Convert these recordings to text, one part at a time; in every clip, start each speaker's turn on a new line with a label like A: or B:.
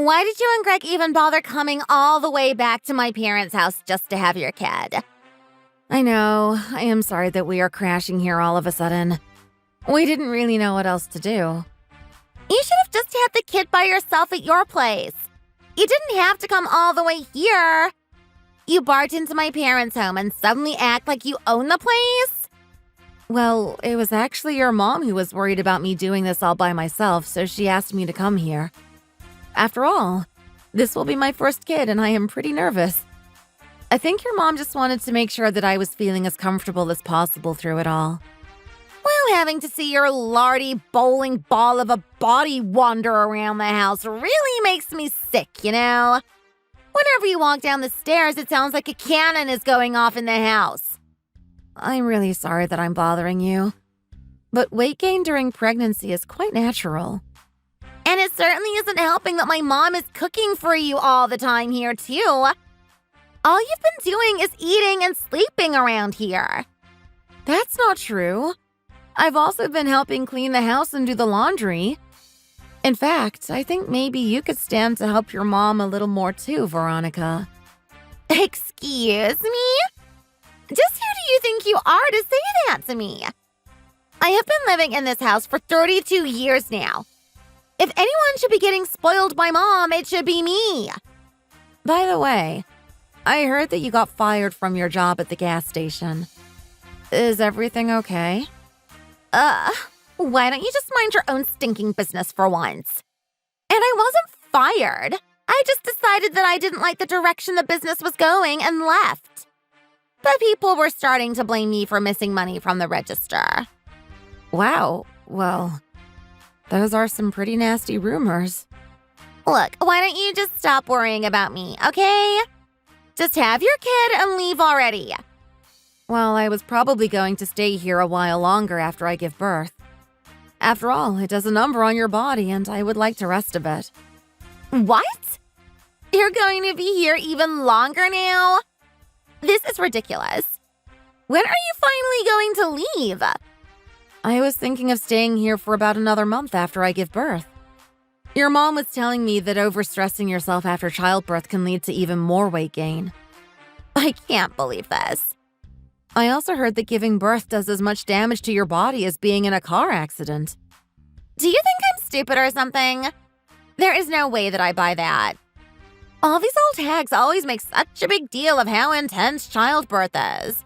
A: Why did you and Greg even bother coming all the way back to my parents' house just to have your kid?
B: I know. I am sorry that we are crashing here all of a sudden. We didn't really know what else to do.
A: You should have just had the kid by yourself at your place. You didn't have to come all the way here. You barged into my parents' home and suddenly act like you own the place?
B: Well, it was actually your mom who was worried about me doing this all by myself, so she asked me to come here. After all, this will be my first kid and I am pretty nervous. I think your mom just wanted to make sure that I was feeling as comfortable as possible through it all.
A: Well, having to see your lardy bowling ball of a body wander around the house really makes me sick, you know? Whenever you walk down the stairs, it sounds like a cannon is going off in the house.
B: I'm really sorry that I'm bothering you, but weight gain during pregnancy is quite natural.
A: And it certainly isn't helping that my mom is cooking for you all the time here, too. All you've been doing is eating and sleeping around here.
B: That's not true. I've also been helping clean the house and do the laundry. In fact, I think maybe you could stand to help your mom a little more too, Veronica.
A: Excuse me? Just who do you think you are to say that to me? I have been living in this house for 32 years now. If anyone should be getting spoiled by Mom, it should be me.
B: By the way, I heard that you got fired from your job at the gas station. Is everything okay?
A: Why don't you just mind your own stinking business for once? And I wasn't fired. I just decided that I didn't like the direction the business was going and left. But people were starting to blame me for missing money from the register.
B: Wow, well, those are some pretty nasty rumors.
A: Look, why don't you just stop worrying about me, okay? Just have your kid and leave already.
B: Well, I was probably going to stay here a while longer after I give birth. After all, it does a number on your body and I would like to rest a bit.
A: What? You're going to be here even longer now? This is ridiculous. When are you finally going to leave?
B: I was thinking of staying here for about another month after I give birth. Your mom was telling me that overstressing yourself after childbirth can lead to even more weight gain.
A: I can't believe this.
B: I also heard that giving birth does as much damage to your body as being in a car accident.
A: Do you think I'm stupid or something? There is no way that I buy that. All these old hags always make such a big deal of how intense childbirth is.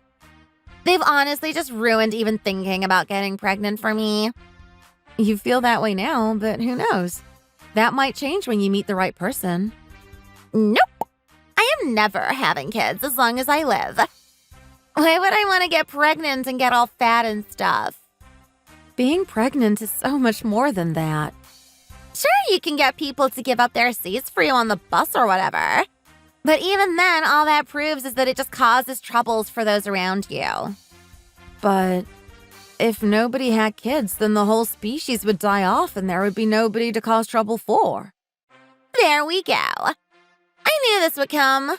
A: They've honestly just ruined even thinking about getting pregnant for me.
B: You feel that way now, but who knows? That might change when you meet the right person.
A: Nope. I am never having kids as long as I live. Why would I want to get pregnant and get all fat and stuff?
B: Being pregnant is so much more than that.
A: Sure, you can get people to give up their seats for you on the bus or whatever. But even then, all that proves is that it just causes troubles for those around you.
B: But if nobody had kids, then the whole species would die off and there would be nobody to cause trouble for.
A: There we go. I knew this would come.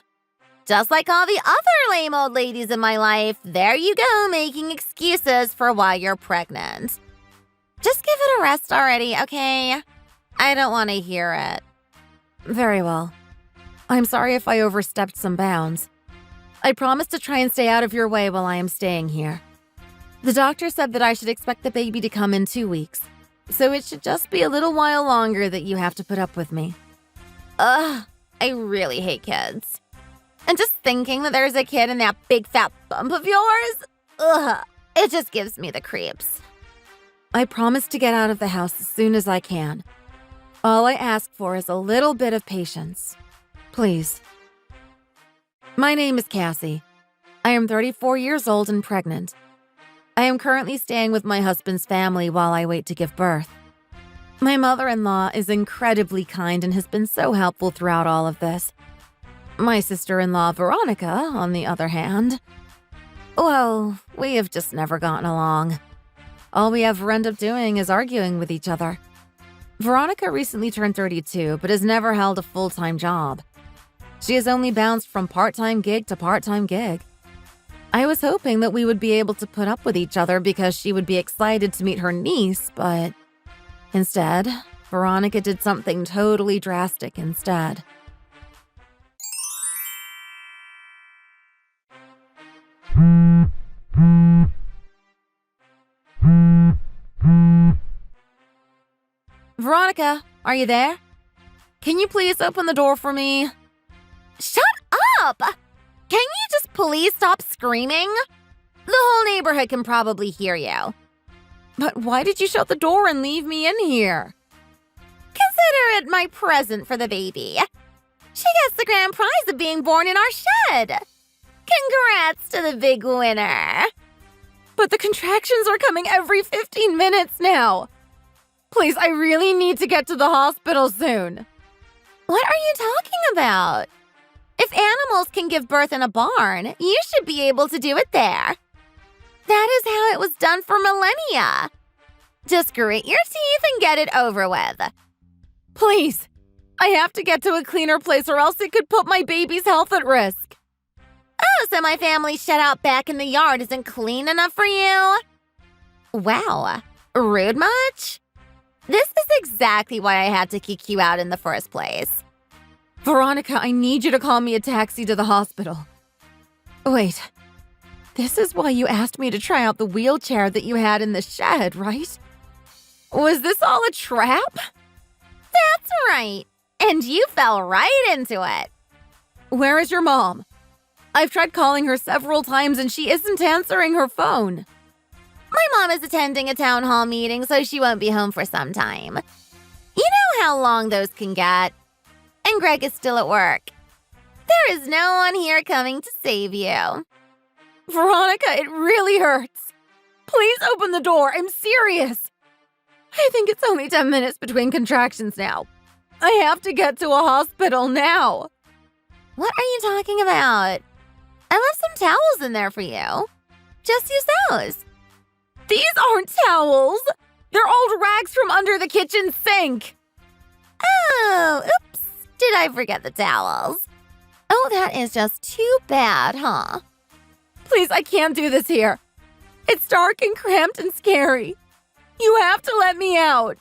A: Just like all the other lame old ladies in my life, there you go, making excuses for why you're pregnant. Just give it a rest already, okay? I don't want to hear it.
B: Very well. I'm sorry if I overstepped some bounds. I promise to try and stay out of your way while I am staying here. The doctor said that I should expect the baby to come in 2 weeks, so it should just be a little while longer that you have to put up with me.
A: Ugh, I really hate kids. And just thinking that there's a kid in that big fat bump of yours, it just gives me the creeps.
B: I promise to get out of the house as soon as I can. All I ask for is a little bit of patience. Please. My name is Cassie. I am 34 years old and pregnant. I am currently staying with my husband's family while I wait to give birth. My mother-in-law is incredibly kind and has been so helpful throughout all of this. My sister-in-law, Veronica, on the other hand, well, we have just never gotten along. All we ever end up doing is arguing with each other. Veronica recently turned 32, but has never held a full-time job. She has only bounced from part-time gig to part-time gig. I was hoping that we would be able to put up with each other because she would be excited to meet her niece, but instead, Veronica did something totally drastic instead. Veronica, are you there? Can you please open the door for me?
A: Shut up! Can you just please stop screaming? The whole neighborhood can probably hear you.
B: But why did you shut the door and leave me in here?
A: Consider it my present for the baby. She gets the grand prize of being born in our shed. Congrats to the big winner.
B: But the contractions are coming every 15 minutes now. Please, I really need to get to the hospital soon.
A: What are you talking about? If animals can give birth in a barn, you should be able to do it there. That is how it was done for millennia. Just grit your teeth and get it over with.
B: Please, I have to get to a cleaner place or else it could put my baby's health at risk.
A: Oh, so my family's shed out back in the yard isn't clean enough for you? Wow, rude much? This is exactly why I had to kick you out in the first place.
B: Veronica, I need you to call me a taxi to the hospital. Wait, this is why you asked me to try out the wheelchair that you had in the shed, right? Was this all a trap?
A: That's right. And you fell right into it.
B: Where is your mom? I've tried calling her several times and she isn't answering her phone.
A: My mom is attending a town hall meeting, so she won't be home for some time. You know how long those can get. And Greg is still at work. There is no one here coming to save you.
B: Veronica, it really hurts. Please open the door. I'm serious. I think it's only 10 minutes between contractions now. I have to get to a hospital now.
A: What are you talking about? I left some towels in there for you. Just use those.
B: These aren't towels. They're old rags from under the kitchen sink.
A: Oh, oops. Did I forget the towels? Oh, that is just too bad, huh?
B: Please, I can't do this here. It's dark and cramped and scary. You have to let me out.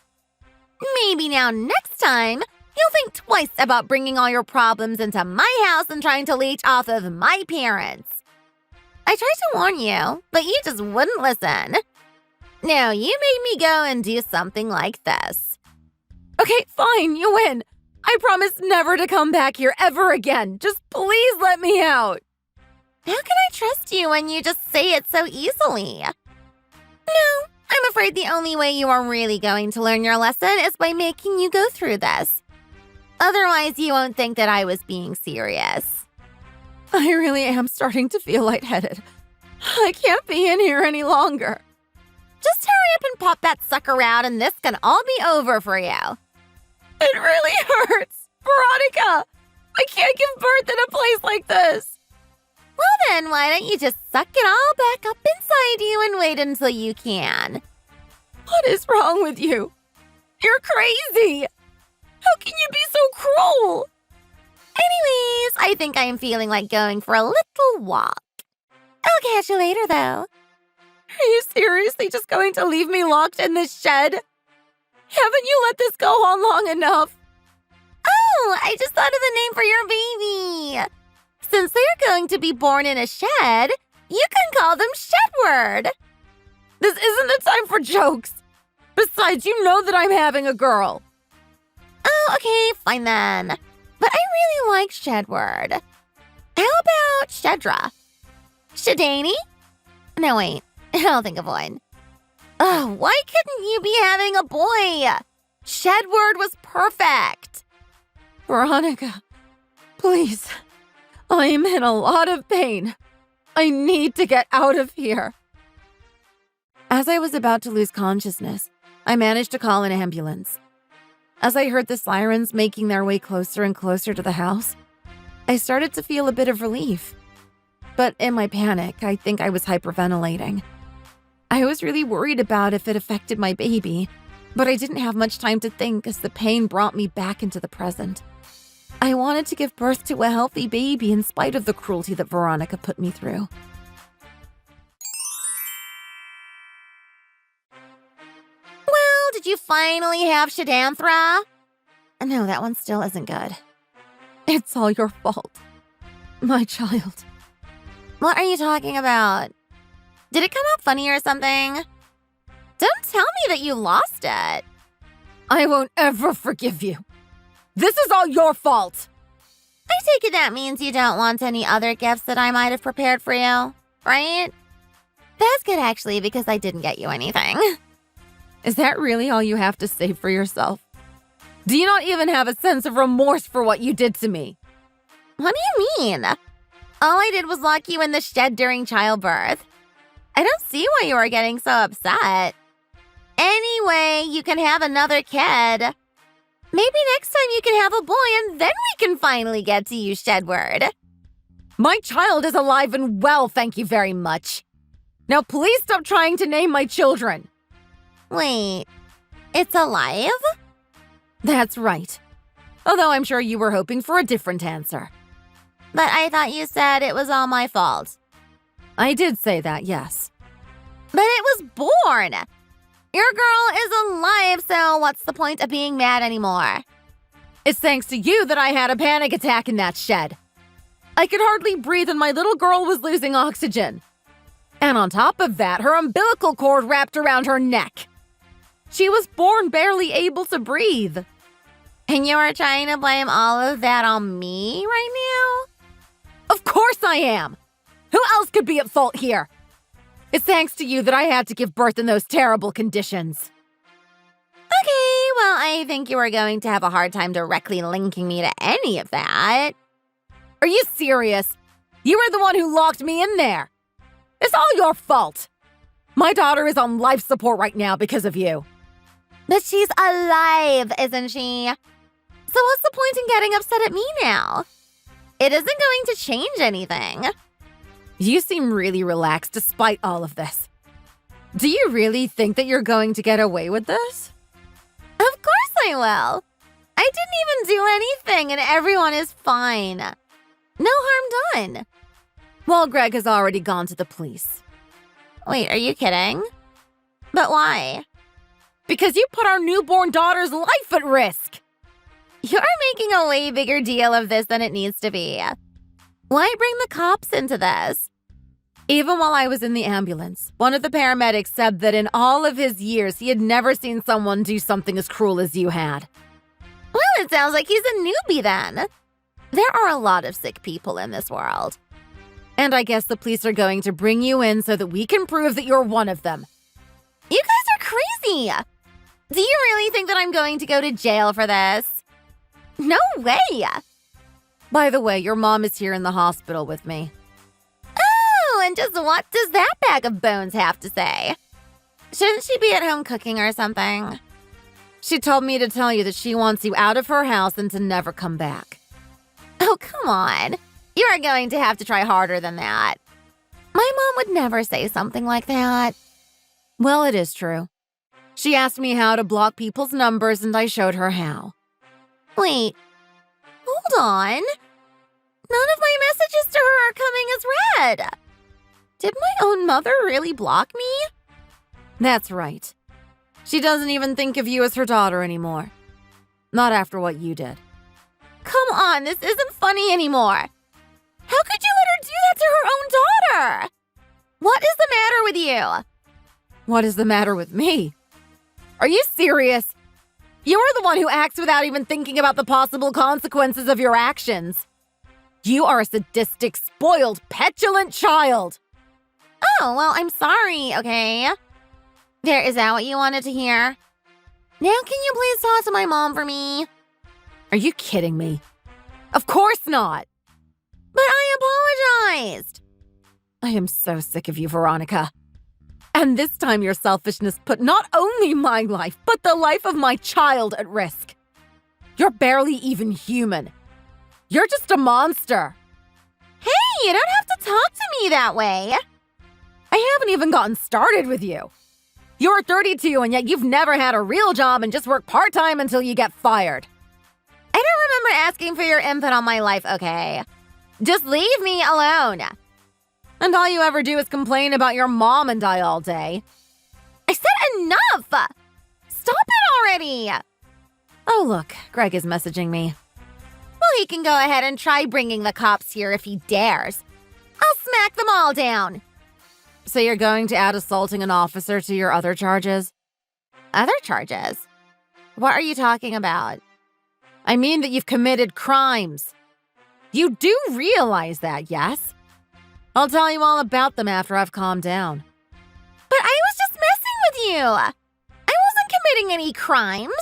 A: Maybe now next time, you'll think twice about bringing all your problems into my house and trying to leech off of my parents. I tried to warn you, but you just wouldn't listen. No, you made me go and do something like this.
B: Okay, fine, you win. I promise never to come back here ever again. Just please let me out.
A: How can I trust you when you just say it so easily? No, I'm afraid the only way you are really going to learn your lesson is by making you go through this. Otherwise, you won't think that I was being serious.
B: I really am starting to feel lightheaded. I can't be in here any longer.
A: Just hurry up and pop that sucker out and this can all be over for you.
B: It really hurts. Veronica, I can't give birth in a place like this.
A: Well then, why don't you just suck it all back up inside you and wait until you can?
B: What is wrong with you? You're crazy. How can you be so cruel?
A: Anyways, I think I am feeling like going for a little walk. I'll catch you later, though.
B: Are you seriously just going to leave me locked in this shed? Haven't you let this go on long enough?
A: Oh, I just thought of the name for your baby. Since they're going to be born in a shed, you can call them Shedward.
B: This isn't the time for jokes. Besides, you know that I'm having a girl.
A: Oh, okay, fine then. But I really like Shedward. How about Shedra? Shadani? No, wait. I'll think of one. Oh, why couldn't you be having a boy? Shedward was perfect.
B: Veronica, please. I'm in a lot of pain. I need to get out of here. As I was about to lose consciousness, I managed to call an ambulance. As I heard the sirens making their way closer and closer to the house, I started to feel a bit of relief. But in my panic, I think I was hyperventilating. I was really worried about if it affected my baby, but I didn't have much time to think as the pain brought me back into the present. I wanted to give birth to a healthy baby in spite of the cruelty that Veronica put me through.
A: Well, did you finally have Shadanthra? No, that one still isn't good.
B: It's all your fault. My child.
A: What are you talking about? Did it come out funny or something? Don't tell me that you lost it.
B: I won't ever forgive you. This is all your fault.
A: I take it that means you don't want any other gifts that I might have prepared for you, right? That's good, actually, because I didn't get you anything.
B: Is that really all you have to say for yourself? Do you not even have a sense of remorse for what you did to me?
A: What do you mean? All I did was lock you in the shed during childbirth. I don't see why you are getting so upset. Anyway, you can have another kid. Maybe next time you can have a boy and then we can finally get to use Shedward.
B: My child is alive and well, thank you very much. Now please stop trying to name my children.
A: Wait, it's alive?
B: That's right. Although I'm sure you were hoping for a different answer.
A: But I thought you said it was all my fault.
B: I did say that, yes.
A: But it was born. Your girl is alive, so what's the point of being mad anymore?
B: It's thanks to you that I had a panic attack in that shed. I could hardly breathe and my little girl was losing oxygen. And on top of that, her umbilical cord wrapped around her neck. She was born barely able to breathe.
A: And you are trying to blame all of that on me right now?
B: Of course I am! Who else could be at fault here? It's thanks to you that I had to give birth in those terrible conditions.
A: Okay, well, I think you are going to have a hard time directly linking me to any of that.
B: Are you serious? You were the one who locked me in there. It's all your fault. My daughter is on life support right now because of you.
A: But she's alive, isn't she? So what's the point in getting upset at me now? It isn't going to change anything.
B: You seem really relaxed despite all of this. Do you really think that you're going to get away with this?
A: Of course I will. I didn't even do anything and everyone is fine. No harm done.
B: Well, Greg has already gone to the police.
A: Wait, are you kidding? But why?
B: Because you put our newborn daughter's life at risk.
A: You're making a way bigger deal of this than it needs to be. Why bring the cops into this?
B: Even while I was in the ambulance, one of the paramedics said that in all of his years, he had never seen someone do something as cruel as you had.
A: Well, it sounds like he's a newbie then. There are a lot of sick people in this world.
B: And I guess the police are going to bring you in so that we can prove that you're one of them.
A: You guys are crazy. Do you really think that I'm going to go to jail for this? No way.
B: By the way, your mom is here in the hospital with me.
A: Oh, and just what does that bag of bones have to say? Shouldn't she be at home cooking or something?
B: She told me to tell you that she wants you out of her house and to never come back.
A: Oh, come on. You are going to have to try harder than that. My mom would never say something like that.
B: Well, it is true. She asked me how to block people's numbers and I showed her how.
A: Wait, hold on. None of my messages to her are coming as read. Did my own mother really block me?
B: That's right. She doesn't even think of you as her daughter anymore. Not after what you did.
A: Come on, this isn't funny anymore. How could you let her do that to her own daughter? What is the matter with you?
B: What is the matter with me? Are you serious? You're the one who acts without even thinking about the possible consequences of your actions. You are a sadistic, spoiled, petulant child.
A: Oh, well, I'm sorry, okay? There, is that what you wanted to hear? Now can you please talk to my mom for me?
B: Are you kidding me? Of course not.
A: But I apologized.
B: I am so sick of you, Veronica. And this time your selfishness put not only my life, but the life of my child at risk. You're barely even human. You're just a monster.
A: Hey, you don't have to talk to me that way.
B: I haven't even gotten started with you. You're 32 and yet you've never had a real job and just work part-time until you get fired.
A: I don't remember asking for your input on my life, okay? Just leave me alone.
B: And all you ever do is complain about your mom and I all day.
A: I said enough! Stop already!
B: Oh, look, Greg is messaging me.
A: Well, he can go ahead and try bringing the cops here if he dares. I'll smack them all down.
B: So you're going to add assaulting an officer to your other charges?
A: Other charges? What are you talking about?
B: I mean that you've committed crimes. You do realize that, yes? I'll tell you all about them after I've calmed down.
A: But I was just messing with you. I wasn't committing any crimes.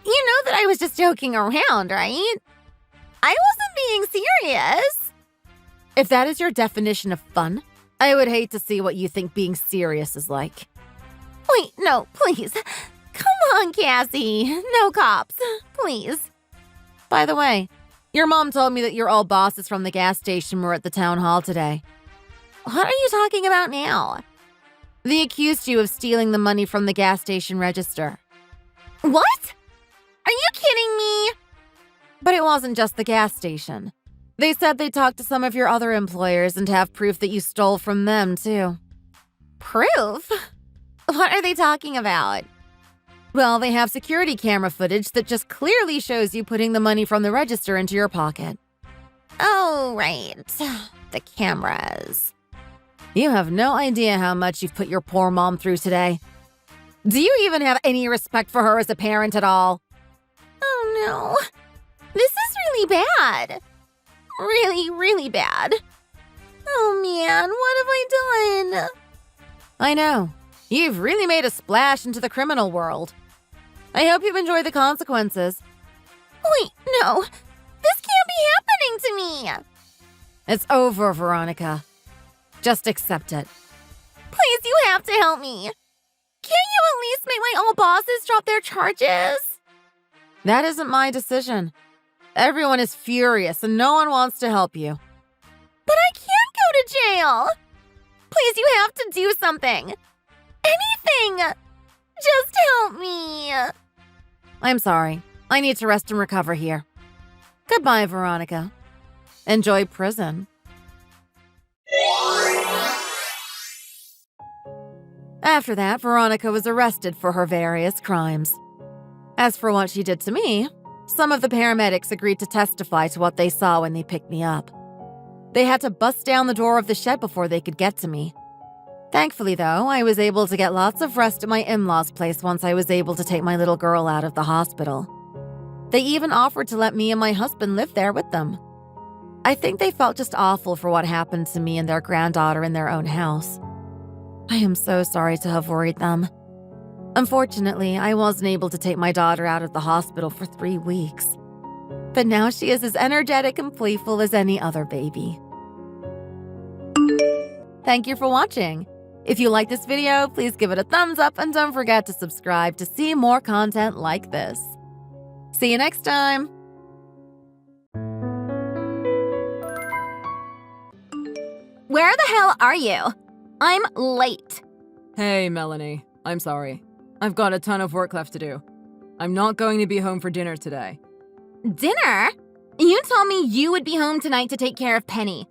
A: You know that I was just joking around, right? I wasn't being serious.
B: If that is your definition of fun, I would hate to see what you think being serious is like.
A: Wait, no, please. Come on, Cassie. No cops, please.
B: By the way, your mom told me that your old bosses from the gas station were at the town hall today.
A: What are you talking about now?
B: They accused you of stealing the money from the gas station register.
A: What? Are you kidding me?
B: But it wasn't just the gas station. They said they talked to some of your other employers and have proof that you stole from them, too.
A: Proof? What are they talking about?
B: Well, they have security camera footage that just clearly shows you putting the money from the register into your pocket.
A: Oh, right. The cameras.
B: You have no idea how much you've put your poor mom through today. Do you even have any respect for her as a parent at all?
A: Oh, no. This is really bad. Really, really bad. Oh, man, what have I done?
B: I know. You've really made a splash into the criminal world. I hope you enjoy the consequences.
A: Wait, no. This can't be happening to me.
B: It's over, Veronica. Just accept it.
A: Please, you have to help me. Can't you at least make my old bosses drop their charges?
B: That isn't my decision. Everyone is furious and no one wants to help you.
A: But I can't go to jail. Please, you have to do something. Anything. Just help me.
B: I'm sorry. I need to rest and recover here. Goodbye, Veronica. Enjoy prison. After that, Veronica was arrested for her various crimes. As for what she did to me, some of the paramedics agreed to testify to what they saw when they picked me up. They had to bust down the door of the shed before they could get to me. Thankfully, though, I was able to get lots of rest at my in-laws' place once I was able to take my little girl out of the hospital. They even offered to let me and my husband live there with them. I think they felt just awful for what happened to me and their granddaughter in their own house. I am so sorry to have worried them. Unfortunately, I wasn't able to take my daughter out of the hospital for 3 weeks. But now she is as energetic and playful as any other baby. Thank you for watching. If you like this video, please give it a thumbs up and don't forget to subscribe to see more content like this. See you next time!
A: Where the hell are you? I'm late.
C: Hey, Melanie. I'm sorry. I've got a ton of work left to do. I'm not going to be home for dinner today.
A: Dinner? You told me you would be home tonight to take care of Penny.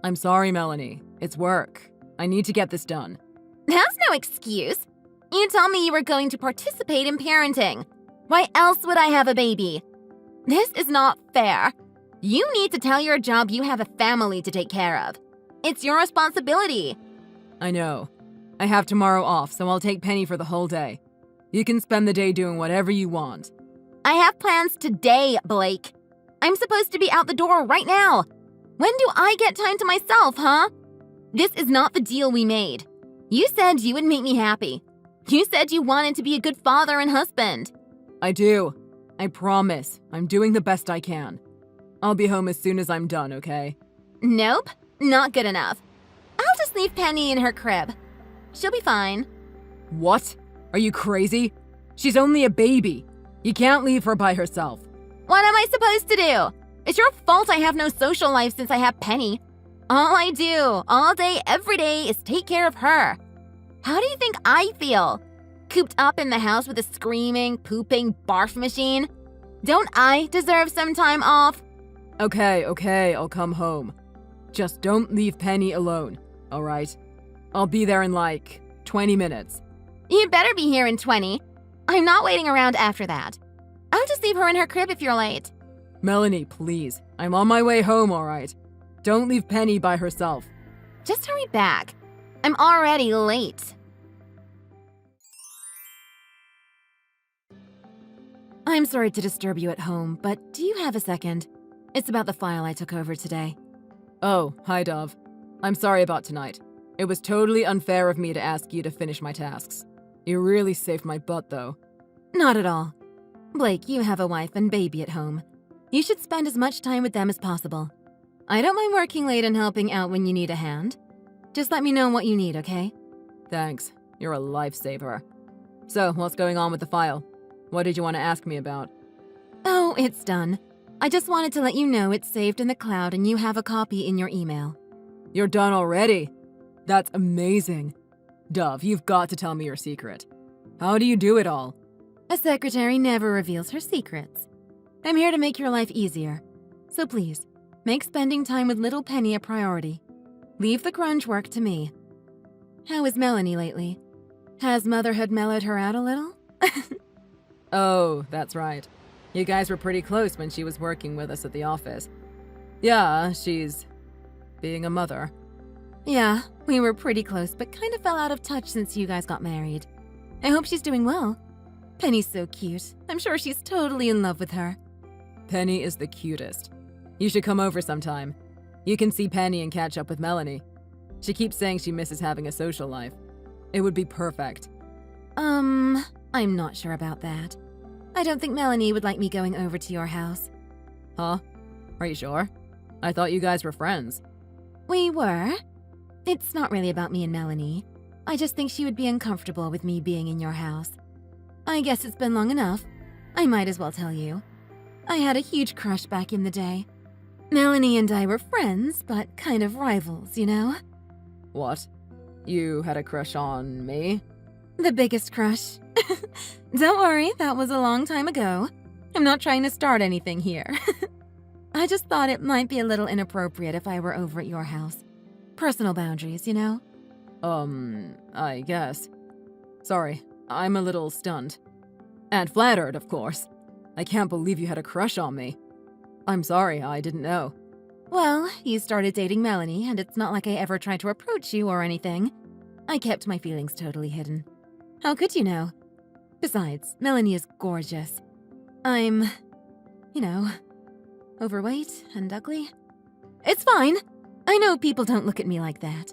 C: I'm sorry, Melanie. It's work. I need to get this done.
A: That's no excuse. You told me you were going to participate in parenting. Why else would I have a baby? This is not fair. You need to tell your job you have a family to take care of. It's your responsibility.
C: I know. I have tomorrow off, so I'll take Penny for the whole day. You can spend the day doing whatever you want.
A: I have plans today, Blake. I'm supposed to be out the door right now. When do I get time to myself, huh? This is not the deal we made. You said you would make me happy. You said you wanted to be a good father and husband.
C: I do. I promise. I'm doing the best I can. I'll be home as soon as I'm done, okay?
A: Nope, not good enough. I'll just leave Penny in her crib. She'll be fine.
C: What? Are you crazy? She's only a baby. You can't leave her by herself.
A: What am I supposed to do? It's your fault I have no social life since I have Penny. All I do, all day, every day, is take care of her. How do you think I feel? Cooped up in the house with a screaming, pooping barf machine? Don't I deserve some time off?
C: Okay, I'll come home. Just don't leave Penny alone, all right? I'll be there in like 20 minutes.
A: You better be here in 20. I'm not waiting around after that. I'll just leave her in her crib if you're late.
C: Melanie, please. I'm on my way home, all right? Don't leave Penny by herself.
A: Just hurry back. I'm already late.
B: I'm sorry to disturb you at home, but do you have a second? It's about the file I took over today.
C: Oh, hi, Dove. I'm sorry about tonight. It was totally unfair of me to ask you to finish my tasks. You really saved my butt, though.
B: Not at all. Blake, you have a wife and baby at home. You should spend as much time with them as possible. I don't mind working late and helping out when you need a hand. Just let me know what you need, okay?
C: Thanks. You're a lifesaver. So, what's going on with the file? What did you want to ask me about?
B: Oh, it's done. I just wanted to let you know it's saved in the cloud and you have a copy in your email.
C: You're done already? That's amazing. Dove, you've got to tell me your secret. How do you do it all?
B: A secretary never reveals her secrets. I'm here to make your life easier. So please, make spending time with little Penny a priority. Leave the crunch work to me. How is Melanie lately? Has motherhood mellowed her out a little?
C: Oh, that's right. You guys were pretty close when she was working with us at the office. Yeah, she's being a mother.
B: Yeah, we were pretty close, but kind of fell out of touch since you guys got married. I hope she's doing well. Penny's so cute. I'm sure she's totally in love with her.
C: Penny is the cutest. You should come over sometime. You can see Penny and catch up with Melanie. She keeps saying she misses having a social life. It would be perfect.
B: I'm not sure about that. I don't think Melanie would like me going over to your house.
C: Huh? Are you sure? I thought you guys were friends.
B: We were. It's not really about me and Melanie. I just think she would be uncomfortable with me being in your house. I guess it's been long enough. I might as well tell you. I had a huge crush back in the day. Melanie and I were friends, but kind of rivals, you know?
C: What? You had a crush on me?
B: The biggest crush. Don't worry, that was a long time ago. I'm not trying to start anything here. I just thought it might be a little inappropriate if I were over at your house. Personal boundaries, you know?
C: I guess. Sorry, I'm a little stunned. And flattered, of course. I can't believe you had a crush on me. I'm sorry, I didn't know.
B: Well, you started dating Melanie, and it's not like I ever tried to approach you or anything. I kept my feelings totally hidden. How could you know? Besides, Melanie is gorgeous. I'm, overweight and ugly. It's fine. I know people don't look at me like that.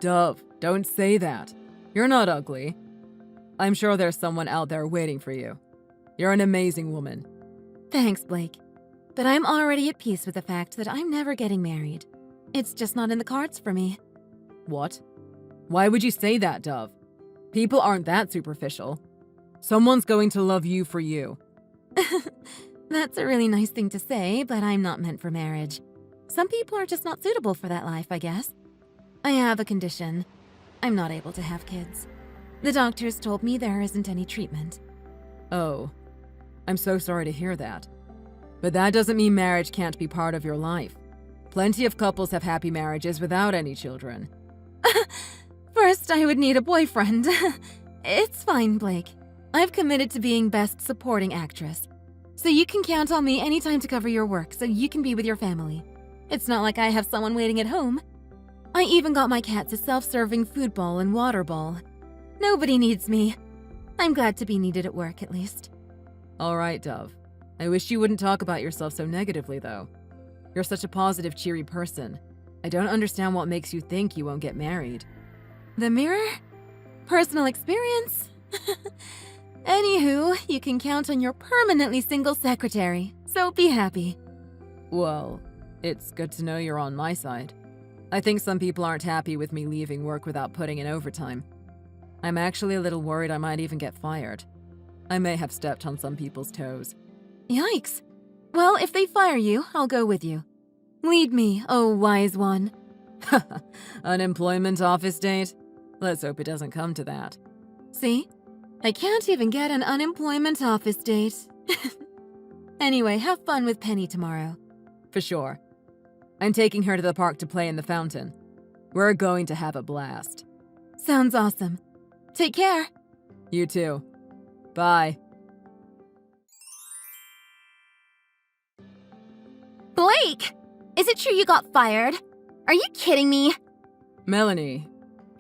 C: Dove, don't say that. You're not ugly. I'm sure there's someone out there waiting for you. You're an amazing woman.
B: Thanks, Blake. But I'm already at peace with the fact that I'm never getting married. It's just not in the cards for me.
C: What? Why would you say that, Dove? People aren't that superficial. Someone's going to love you for you.
B: That's a really nice thing to say, but I'm not meant for marriage. Some people are just not suitable for that life, I guess. I have a condition. I'm not able to have kids. The doctors told me there isn't any treatment.
C: Oh, I'm so sorry to hear that. But that doesn't mean marriage can't be part of your life. Plenty of couples have happy marriages without any children.
B: First, I would need a boyfriend. It's fine, Blake. I've committed to being best supporting actress. So you can count on me anytime to cover your work so you can be with your family. It's not like I have someone waiting at home. I even got my cats a self-serving food bowl and water bowl. Nobody needs me. I'm glad to be needed at work, at least.
C: All right, Dove. I wish you wouldn't talk about yourself so negatively, though. You're such a positive, cheery person. I don't understand what makes you think you won't get married.
B: The mirror? Personal experience? Anywho, you can count on your permanently single secretary, so be happy.
C: Well, it's good to know you're on my side. I think some people aren't happy with me leaving work without putting in overtime. I'm actually a little worried I might even get fired. I may have stepped on some people's toes.
B: Yikes. Well, if they fire you, I'll go with you. Lead me, oh wise one.
C: Unemployment office date? Let's hope it doesn't come to that.
B: See? I can't even get an unemployment office date. Anyway, have fun with Penny tomorrow.
C: For sure. I'm taking her to the park to play in the fountain. We're going to have a blast.
B: Sounds awesome. Take care.
C: You too. Bye.
A: Blake! Is it true you got fired? Are you kidding me?
C: Melanie,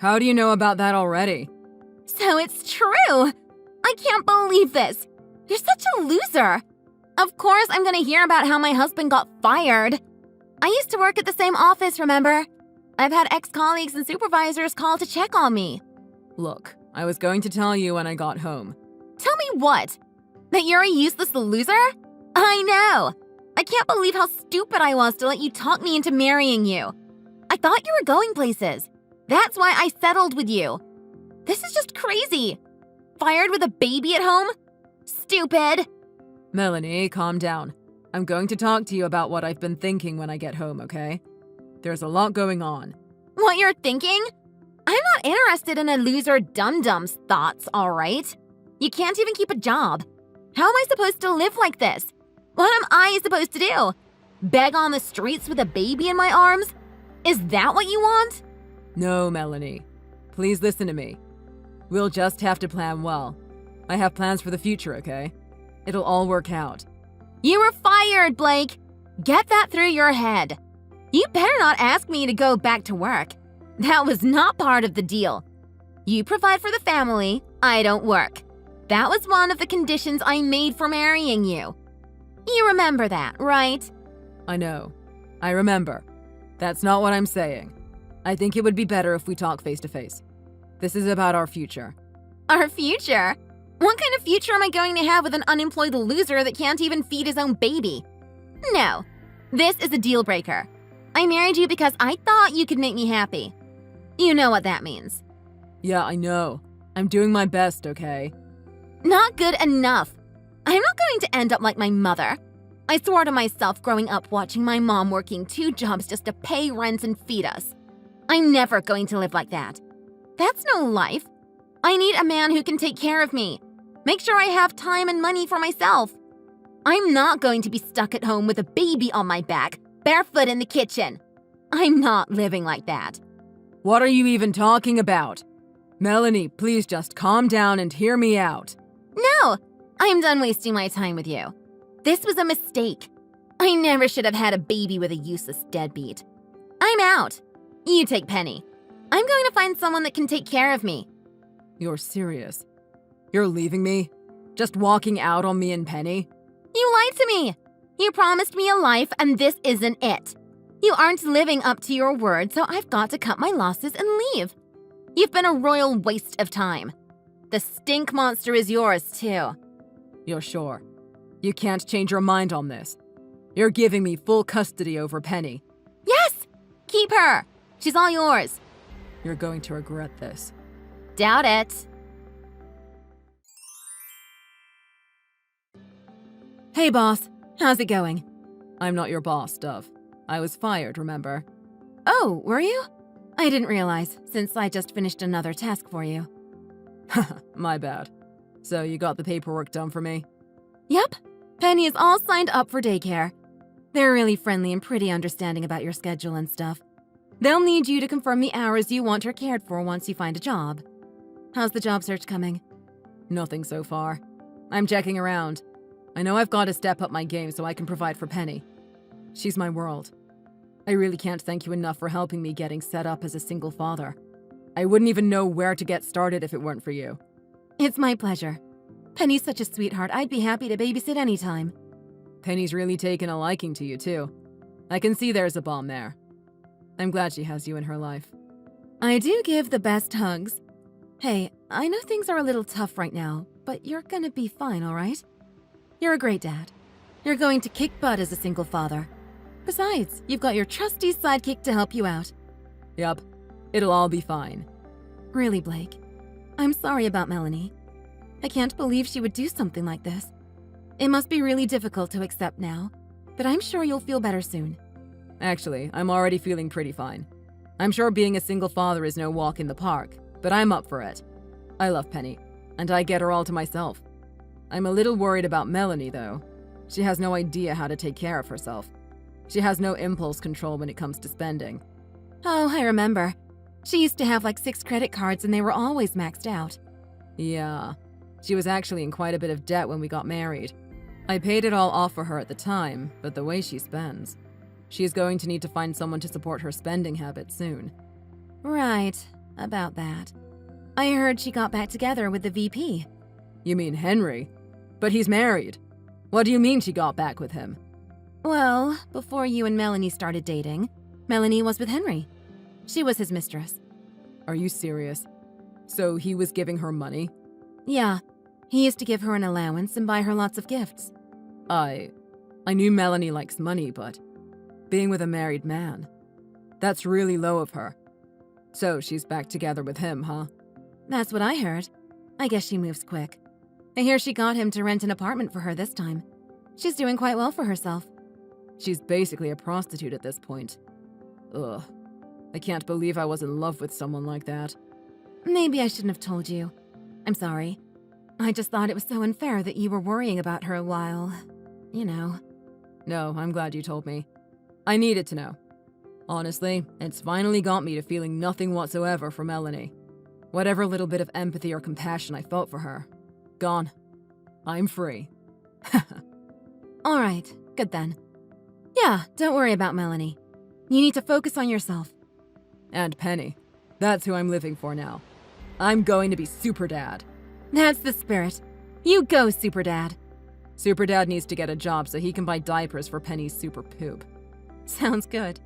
C: how do you know about that already?
A: So it's true! I can't believe this! You're such a loser! Of course I'm gonna hear about how my husband got fired. I used to work at the same office, remember? I've had ex-colleagues and supervisors call to check on me.
C: Look, I was going to tell you when I got home.
A: Tell me what? That you're a useless loser? I know! I can't believe how stupid I was to let you talk me into marrying you. I thought you were going places. That's why I settled with you. This is just crazy. Fired with a baby at home? Stupid.
C: Melanie, calm down. I'm going to talk to you about what I've been thinking when I get home, okay? There's a lot going on.
A: What you're thinking? I'm not interested in a loser dum-dum's thoughts, all right? You can't even keep a job. How am I supposed to live like this? What am I supposed to do? Beg on the streets with a baby in my arms? Is that what you want?
C: No, Melanie. Please listen to me. We'll just have to plan well. I have plans for the future, okay? It'll all work out.
A: You were fired, Blake. Get that through your head. You better not ask me to go back to work. That was not part of the deal. You provide for the family, I don't work. That was one of the conditions I made for marrying you. You remember that, right?
C: I know. I remember. That's not what I'm saying. I think it would be better if we talk face to face. This is about our future.
A: Our future? What kind of future am I going to have with an unemployed loser that can't even feed his own baby? No. This is a deal breaker. I married you because I thought you could make me happy. You know what that means.
C: Yeah, I know. I'm doing my best, okay?
A: Not good enough. I'm not going to end up like my mother. I swore to myself growing up watching my mom working 2 jobs just to pay rent and feed us. I'm never going to live like that. That's no life. I need a man who can take care of me. Make sure I have time and money for myself. I'm not going to be stuck at home with a baby on my back, barefoot in the kitchen. I'm not living like that.
C: What are you even talking about? Melanie, please just calm down and hear me out.
A: No, I'm done wasting my time with you. This was a mistake. I never should have had a baby with a useless deadbeat. I'm out. You take Penny. I'm going to find someone that can take care of me.
C: You're serious? You're leaving me? Just walking out on me and Penny?
A: You lied to me. You promised me a life, and this isn't it. You aren't living up to your word, so I've got to cut my losses and leave. You've been a royal waste of time. The stink monster is yours, too.
C: You're sure? You can't change your mind on this. You're giving me full custody over Penny.
A: Yes! Keep her. She's all yours.
C: You're going to regret this.
A: Doubt it.
B: Hey, boss. How's it going?
C: I'm not your boss, Dove. I was fired, remember?
B: Oh, were you? I didn't realize, since I just finished another task for you.
C: My bad. So you got the paperwork done for me?
B: Yep. Penny is all signed up for daycare. They're really friendly and pretty understanding about your schedule and stuff. They'll need you to confirm the hours you want her cared for once you find a job. How's the job search coming?
C: Nothing so far. I'm checking around. I know I've got to step up my game so I can provide for Penny. She's my world. I really can't thank you enough for helping me getting set up as a single father. I wouldn't even know where to get started if it weren't for you.
B: It's my pleasure. Penny's such a sweetheart, I'd be happy to babysit anytime.
C: Penny's really taken a liking to you, too. I can see there's a bond there. I'm glad she has you in her life.
B: I do give the best hugs. Hey, I know things are a little tough right now, but you're gonna be fine, all right? You're a great dad. You're going to kick butt as a single father. Besides, you've got your trusty sidekick to help you out.
C: Yup, it'll all be fine.
B: Really, Blake. I'm sorry about Melanie. I can't believe she would do something like this. It must be really difficult to accept now, but I'm sure you'll feel better soon.
C: Actually, I'm already feeling pretty fine. I'm sure being a single father is no walk in the park, but I'm up for it. I love Penny, and I get her all to myself. I'm a little worried about Melanie, though. She has no idea how to take care of herself. She has no impulse control when it comes to spending.
B: Oh, I remember. She used to have like 6 credit cards and they were always maxed out.
C: Yeah. She was actually in quite a bit of debt when we got married. I paid it all off for her at the time, but the way she spends. She is going to need to find someone to support her spending habits soon.
B: Right, about that. I heard she got back together with the VP.
C: You mean Henry? But he's married. What do you mean she got back with him?
B: Well, before you and Melanie started dating, Melanie was with Henry. She was his mistress.
C: Are you serious? So he was giving her money?
B: Yeah, he used to give her an allowance and buy her lots of gifts.
C: I knew Melanie likes money, but being with a married man, that's really low of her. So she's back together with him, huh?
B: That's what I heard. I guess she moves quick. I hear she got him to rent an apartment for her this time. She's doing quite well for herself.
C: She's basically a prostitute at this point. Ugh. I can't believe I was in love with someone like that.
B: Maybe I shouldn't have told you. I'm sorry. I just thought it was so unfair that you were worrying about her while, you know.
C: No, I'm glad you told me. I needed to know. Honestly, it's finally got me to feeling nothing whatsoever for Melanie. Whatever little bit of empathy or compassion I felt for her, gone. I'm free.
B: All right, good then. Yeah, don't worry about Melanie. You need to focus on yourself.
C: And Penny. That's who I'm living for now. I'm going to be Super Dad.
B: That's the spirit. You go, Super Dad.
C: Super Dad needs to get a job so he can buy diapers for Penny's super poop.
B: Sounds good.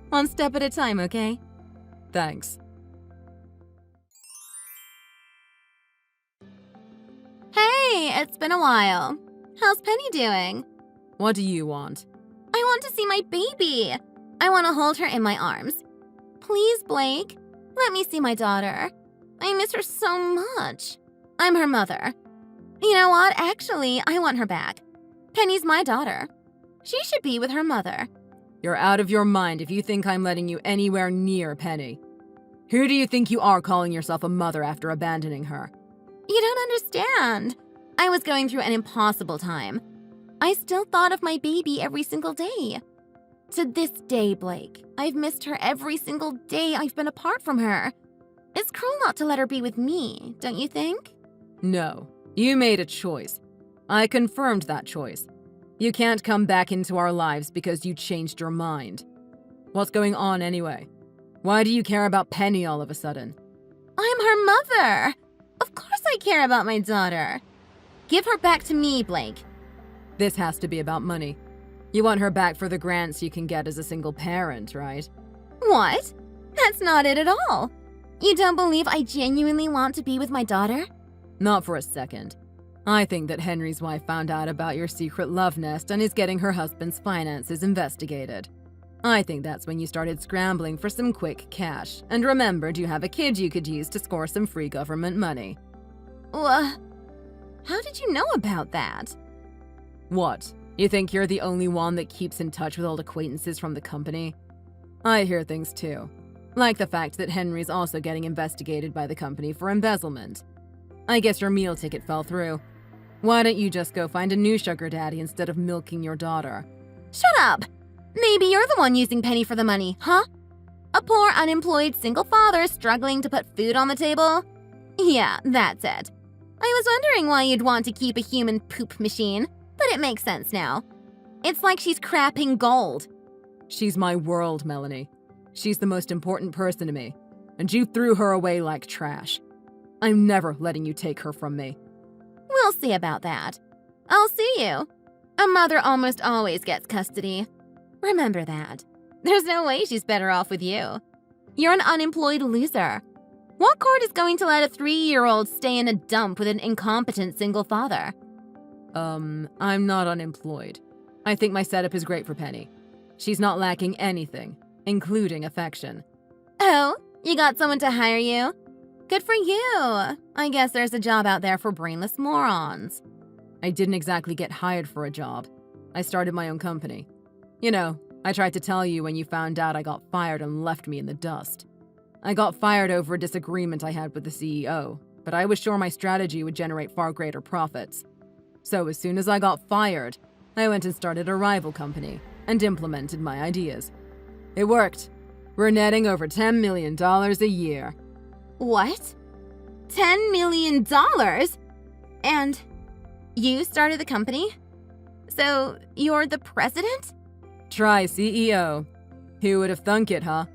B: One step at a time, okay?
C: Thanks.
A: Hey, it's been a while. How's Penny doing?
C: What do you want?
A: I want to see my baby. I want to hold her in my arms. Please, Blake, let me see my daughter. I miss her so much. I'm her mother. You know what? Actually, I want her back. Penny's my daughter. She should be with her mother.
C: You're out of your mind if you think I'm letting you anywhere near Penny. Who do you think you are calling yourself a mother after abandoning her?
A: You don't understand. I was going through an impossible time. I still thought of my baby every single day. To this day, Blake, I've missed her every single day I've been apart from her. It's cruel not to let her be with me, don't you think?
C: No, you made a choice. I confirmed that choice. You can't come back into our lives because you changed your mind. What's going on anyway? Why do you care about Penny all of a sudden?
A: I'm her mother. Of course I care about my daughter. Give her back to me, Blake.
C: This has to be about money. You want her back for the grants you can get as a single parent, right?
A: What? That's not it at all. You don't believe I genuinely want to be with my daughter?
C: Not for a second. I think that Henry's wife found out about your secret love nest and is getting her husband's finances investigated. I think that's when you started scrambling for some quick cash and remembered you have a kid you could use to score some free government money.
A: How did you know about that?
C: What? You think you're the only one that keeps in touch with old acquaintances from the company? I hear things too. Like the fact that Henry's also getting investigated by the company for embezzlement. I guess your meal ticket fell through. Why don't you just go find a new sugar daddy instead of milking your daughter?
A: Shut up! Maybe you're the one using Penny for the money, huh? A poor, unemployed single father struggling to put food on the table? Yeah, that's it. I was wondering why you'd want to keep a human poop machine, but it makes sense now. It's like she's crapping gold.
C: She's my world, Melanie. She's the most important person to me, and you threw her away like trash. I'm never letting you take her from me.
A: We'll see about that. I'll see you. A mother almost always gets custody. Remember that. There's no way she's better off with you. You're an unemployed loser. What court is going to let a 3-year-old stay in a dump with an incompetent single father?
C: I'm not unemployed. I think my setup is great for Penny. She's not lacking anything, including affection.
A: Oh, you got someone to hire you? Good for you. I guess there's a job out there for brainless morons.
C: I didn't exactly get hired for a job. I started my own company. You know, I tried to tell you when you found out I got fired and left me in the dust. I got fired over a disagreement I had with the CEO, but I was sure my strategy would generate far greater profits. So as soon as I got fired, I went and started a rival company and implemented my ideas. It worked. We're netting over $10 million a year.
A: What? $10 million? And you started the company? So you're the president?
C: Try CEO. Who would have thunk it, huh?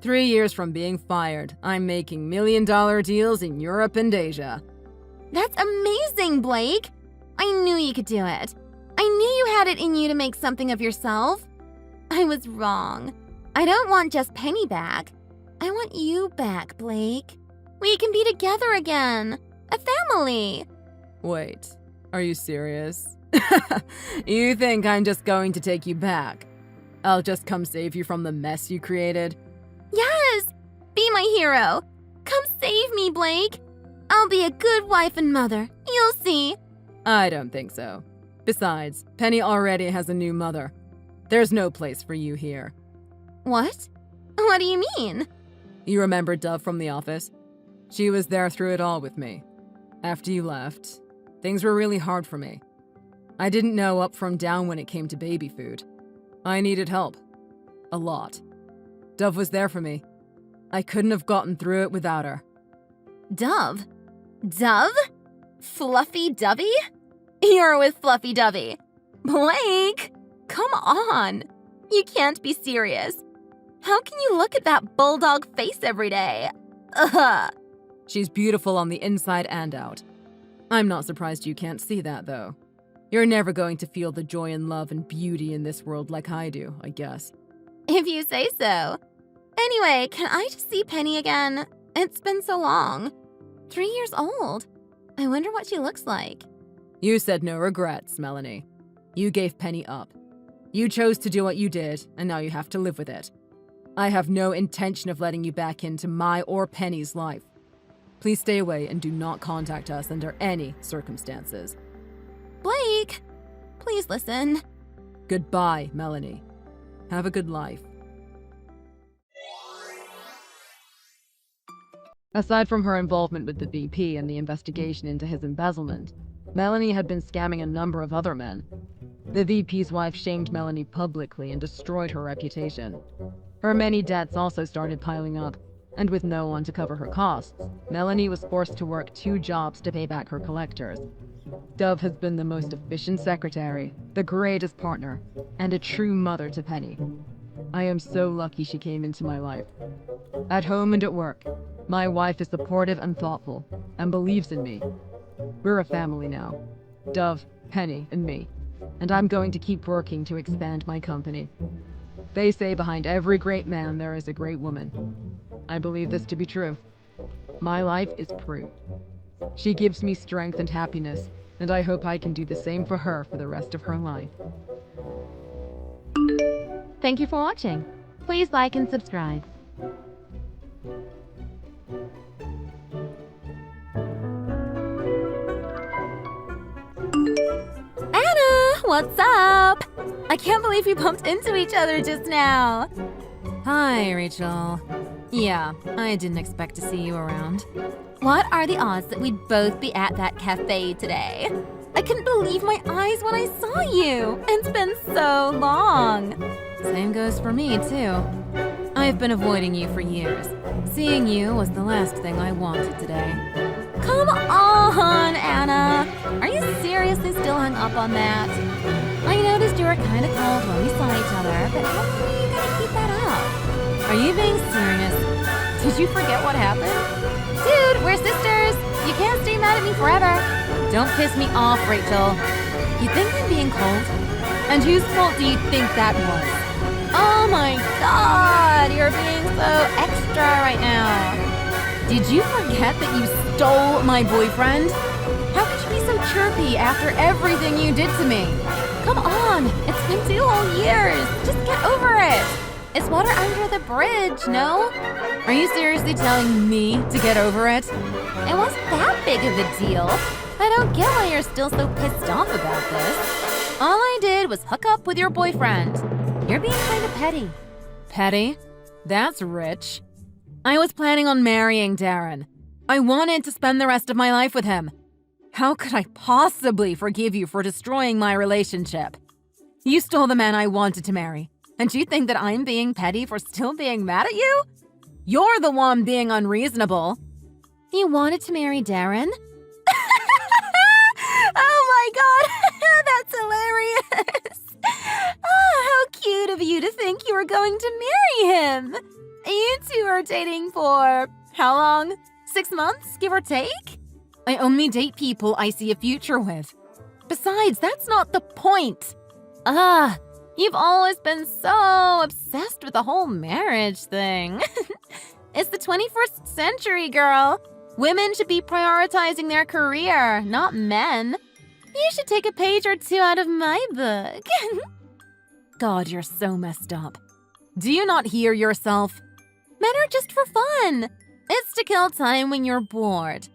C: 3 years from being fired, I'm making million-dollar deals in Europe and Asia.
A: That's amazing, Blake. I knew you could do it. I knew you had it in you to make something of yourself. I was wrong. I don't want just Penny back. I want you back, Blake. We can be together again. A family.
C: Wait, are you serious? You think I'm just going to take you back? I'll just come save you from the mess you created?
A: Yes! Be my hero. Come save me, Blake. I'll be a good wife and mother. You'll see.
C: I don't think so. Besides, Penny already has a new mother. There's no place for you here.
A: What? What do you mean?
C: You remember Dove from the office? She was there through it all with me. After you left, things were really hard for me. I didn't know up from down when it came to baby food. I needed help. A lot. Dove was there for me. I couldn't have gotten through it without her.
A: Dove? Dove? Fluffy Dovey? You're with Fluffy Dovey. Blake, come on. You can't be serious. How can you look at that bulldog face every day? Ugh.
C: She's beautiful on the inside and out. I'm not surprised you can't see that, though. You're never going to feel the joy and love and beauty in this world like I do, I guess.
A: If you say so. Anyway, can I just see Penny again? It's been so long. 3 years old. I wonder what she looks like.
C: You said no regrets, Melanie. You gave Penny up. You chose to do what you did, and now you have to live with it. I have no intention of letting you back into my or Penny's life. Please stay away and do not contact us under any circumstances.
A: Blake, please listen.
C: Goodbye, Melanie. Have a good life. Aside from her involvement with the VP and the investigation into his embezzlement, Melanie had been scamming a number of other men. The VP's wife shamed Melanie publicly and destroyed her reputation. Her many debts also started piling up, and with no one to cover her costs, Melanie was forced to work 2 jobs to pay back her collectors. Dove has been the most efficient secretary, the greatest partner, and a true mother to Penny. I am so lucky she came into my life. At home and at work, my wife is supportive and thoughtful, and believes in me. We're a family now. Dove, Penny, and me. And I'm going to keep working to expand my company. They say behind every great man there is a great woman. I believe this to be true. My life is proof. She gives me strength and happiness, and I hope I can do the same for her for the rest of her life.
A: Thank you for watching. Please like and subscribe. Anna, what's up? I can't believe we bumped into each other just now.
B: Hi, Rachel. Yeah, I didn't expect to see you around.
A: What are the odds that we'd both be at that cafe today? I couldn't believe my eyes when I saw you. It's been so long.
B: Same goes for me, too. I've been avoiding you for years. Seeing you was the last thing I wanted today.
A: Come on, Anna. Are you seriously still hung up on that? I noticed you were kind of cold when we saw each other, but how long are you gonna keep that up?
B: Are you being serious?
A: Did you forget what happened? Dude, we're sisters. You can't stay mad at me forever.
B: Don't piss me off, Rachel. You think I'm being cold? And whose fault do you think that was?
A: Oh my god, you're being so extra right now.
B: Did you forget that you stole my boyfriend? How could you be so chirpy after everything you did to me?
A: Come on, it's been 2 whole years. Just get over it. It's water under the bridge, no?
B: Are you seriously telling me to get over it?
A: It wasn't that big of a deal. I don't get why you're still so pissed off about this. All I did was hook up with your boyfriend. You're being kind of petty.
B: Petty? That's rich. I was planning on marrying Darren. I wanted to spend the rest of my life with him. How could I possibly forgive you for destroying my relationship? You stole the man I wanted to marry, and you think that I'm being petty for still being mad at you? You're the one being unreasonable.
A: You wanted to marry Darren?
B: going to marry him. You two are dating for how long? 6 months, give or take? I only date people I see a future with. Besides, that's not the point. You've always been so obsessed with the whole marriage thing. It's the 21st century, girl. Women should be prioritizing their career, not men. You should take a page or two out of my book. God, you're so messed up. Do you not hear yourself? Men are just for fun. It's to kill time when you're bored.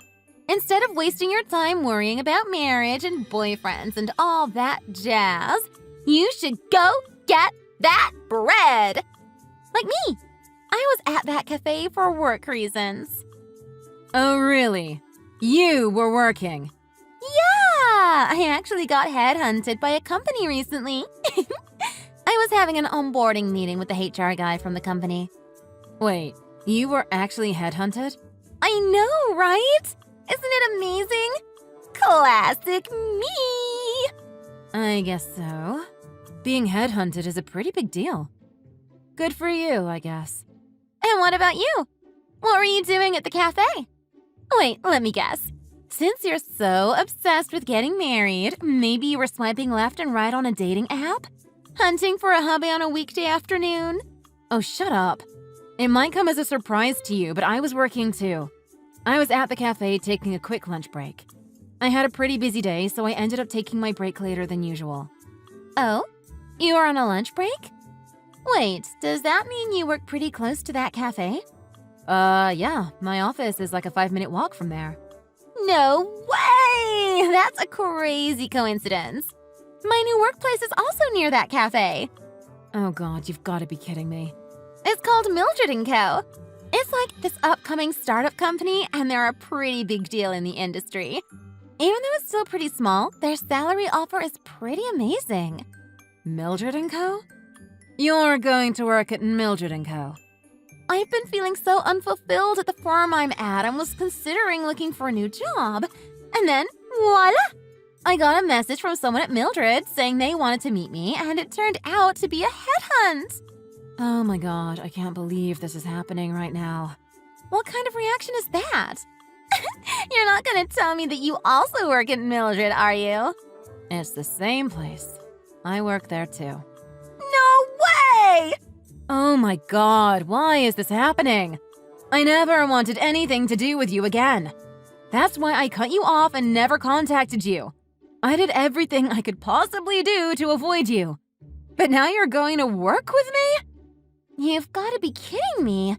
B: Instead of wasting your time worrying about marriage and boyfriends and all that jazz, you should go get that bread. Like me. I was at that cafe for work reasons.
C: Oh, really? You were working?
B: Yeah! I actually got headhunted by a company recently. I was having an onboarding meeting with the HR guy from the company.
C: Wait, you were actually headhunted?
B: I know, right? Isn't it amazing? Classic me!
C: I guess so. Being headhunted is a pretty big deal. Good for you, I guess.
B: And what about you? What were you doing at the cafe? Wait, let me guess. Since you're so obsessed with getting married, maybe you were swiping left and right on a dating app? Hunting for a hubby on a weekday afternoon?
C: Oh, shut up. It might come as a surprise to you, but I was working too. I was at the cafe taking a quick lunch break. I had a pretty busy day, so I ended up taking my break later than usual.
B: Oh? You were on a lunch break? Wait, does that mean you work pretty close to that cafe?
C: Yeah. My office is like a 5-minute walk from there.
B: No way! That's a crazy coincidence. My new workplace is also near that cafe.
C: Oh God, you've got to be kidding me.
B: It's called Mildred & Co. It's like this upcoming startup company, and they're a pretty big deal in the industry. Even though it's still pretty small, their salary offer is pretty amazing.
C: Mildred & Co.? You're going to work at Mildred & Co.
B: I've been feeling so unfulfilled at the firm I'm at and was considering looking for a new job. And then, voila! I got a message from someone at Mildred saying they wanted to meet me, and it turned out to be a headhunt.
C: Oh my God, I can't believe this is happening right now.
B: What kind of reaction is that? You're not gonna tell me that you also work at Mildred, are you?
C: It's the same place. I work there too.
B: No way!
C: Oh my God, why is this happening? I never wanted anything to do with you again. That's why I cut you off and never contacted you. I did everything I could possibly do to avoid you. But now you're going to work with me?
B: You've got to be kidding me.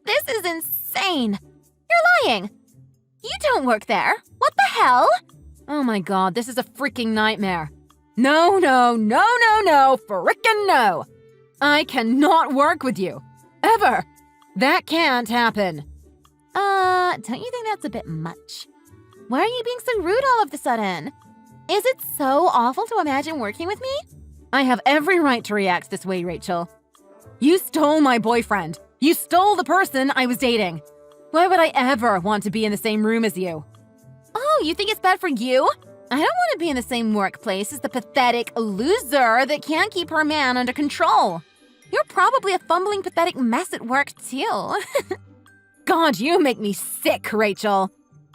B: This is insane. You're lying. You don't work there. What the hell?
C: Oh my God, this is a freaking nightmare. No, frickin' no. I cannot work with you. Ever. That can't happen.
B: Don't you think that's a bit much? Why are you being so rude all of a sudden? Is it so awful to imagine working with me?
C: I have every right to react this way, Rachel. You stole my boyfriend. You stole the person I was dating. Why would I ever want to be in the same room as you?
B: Oh, you think it's bad for you? I don't want to be in the same workplace as the pathetic loser that can't keep her man under control. You're probably a fumbling, pathetic mess at work, too.
C: God, you make me sick, Rachel.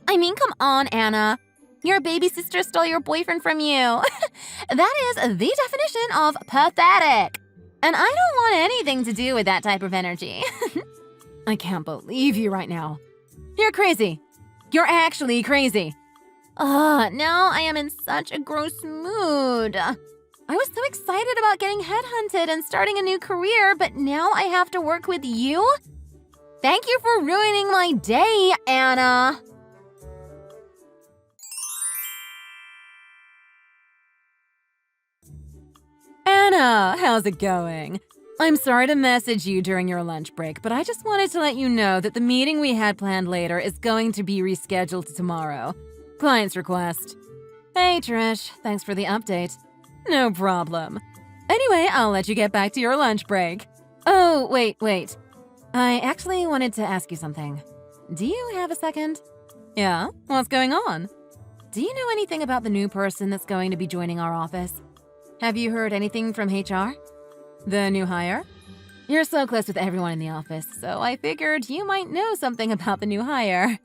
B: I mean, come on, Anna. Your baby sister stole your boyfriend from you. That is the definition of pathetic. And I don't want anything to do with that type of energy.
C: I can't believe you right now. You're crazy. You're actually crazy.
B: Now I am in such a gross mood. I was so excited about getting headhunted and starting a new career, but now I have to work with you? Thank you for ruining my day, Anna.
C: Anna, how's it going? I'm sorry to message you during your lunch break, but I just wanted to let you know that the meeting we had planned later is going to be rescheduled to tomorrow. Client's request. Hey, Trish. Thanks for the update. No problem. Anyway, I'll let you get back to your lunch break. Oh, wait. I actually wanted to ask you something. Do you have a second? Yeah? What's going on? Do you know anything about the new person that's going to be joining our office? Have you heard anything from HR? The new hire?
B: You're so close with everyone in the office, so I figured you might know something about the new hire.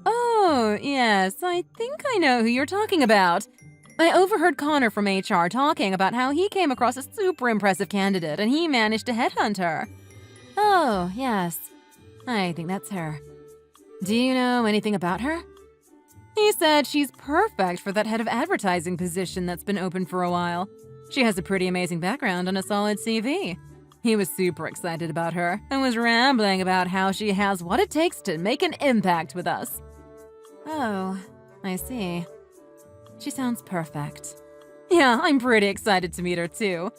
B: Oh, yes, I think I know who you're talking about. I overheard Connor from HR talking about how he came across a super impressive candidate and he managed to headhunt her. Oh, yes. I think that's her. Do you know anything about her? He said she's perfect for that head of advertising position that's been open for a while. She has a pretty amazing background and a solid CV. He was super excited about her and was rambling about how she has what it takes to make an impact with us. Oh, I see. She sounds perfect. Yeah, I'm pretty excited to meet her too.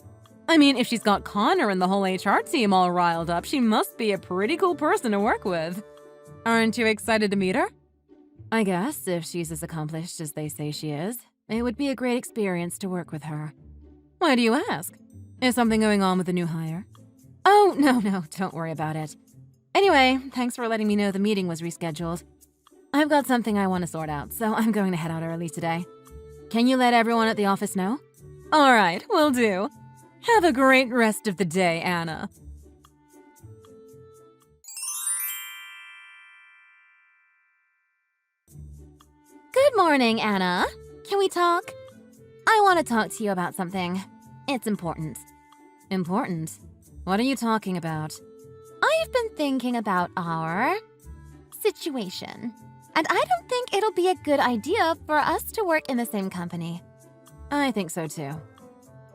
B: I mean, if she's got Connor and the whole HR team all riled up, she must be a pretty cool person to work with. Aren't you excited to meet her? I guess if she's as accomplished as they say she is, it would be a great experience to work with her. Why do you ask? Is something going on with the new hire? Oh, no, don't worry about it. Anyway, thanks for letting me know the meeting was rescheduled. I've got something I want to sort out, so I'm going to head out early today. Can you let everyone at the office know? All right, will do. Have a great rest of the day, Anna.
A: Good morning, Anna. Can we talk? I want to talk to you about something. It's important.
B: Important? What are you talking about?
A: I've been thinking about our situation, and I don't think it'll be a good idea for us to work in the same company.
B: I think so too.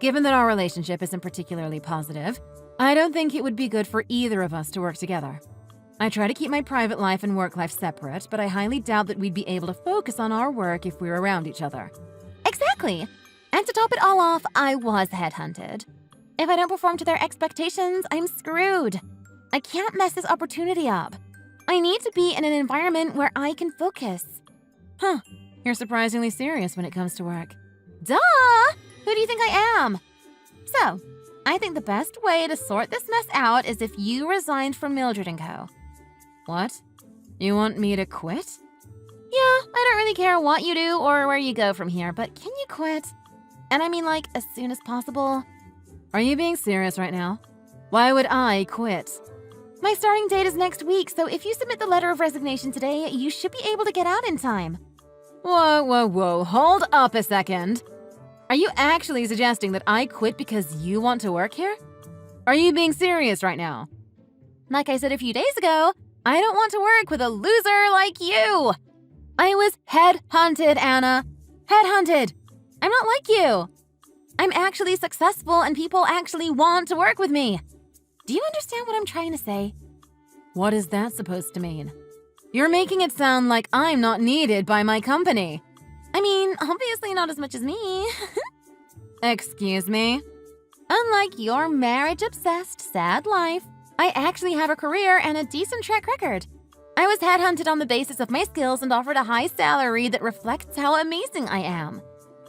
B: Given that our relationship isn't particularly positive, I don't think it would be good for either of us to work together. I try to keep my private life and work life separate, but I highly doubt that we'd be able to focus on our work if we were around each other.
A: Exactly. And to top it all off, I was headhunted. If I don't perform to their expectations, I'm screwed. I can't mess this opportunity up. I need to be in an environment where I can focus.
B: Huh. You're surprisingly serious when it comes to work.
A: Duh! Who do you think I am? So, I think the best way to sort this mess out is if you resigned from Mildred & Co.
B: What? You want me to quit?
A: Yeah, I don't really care what you do or where you go from here, but can you quit? And I mean, like, as soon as possible.
B: Are you being serious right now? Why would I quit?
A: My starting date is next week, so if you submit the letter of resignation today, you should be able to get out in time.
B: Whoa. Hold up a second. Are you actually suggesting that I quit because you want to work here? Are you being serious right now?
A: Like I said a few days ago, I don't want to work with a loser like you. I was headhunted, Anna. Headhunted. I'm not like you. I'm actually successful and people actually want to work with me. Do you understand what I'm trying to say?
B: What is that supposed to mean? You're making it sound like I'm not needed by my company.
A: I mean, obviously not as much as me.
B: Excuse me?
A: Unlike your marriage-obsessed, sad life, I actually have a career and a decent track record. I was headhunted on the basis of my skills and offered a high salary that reflects how amazing I am.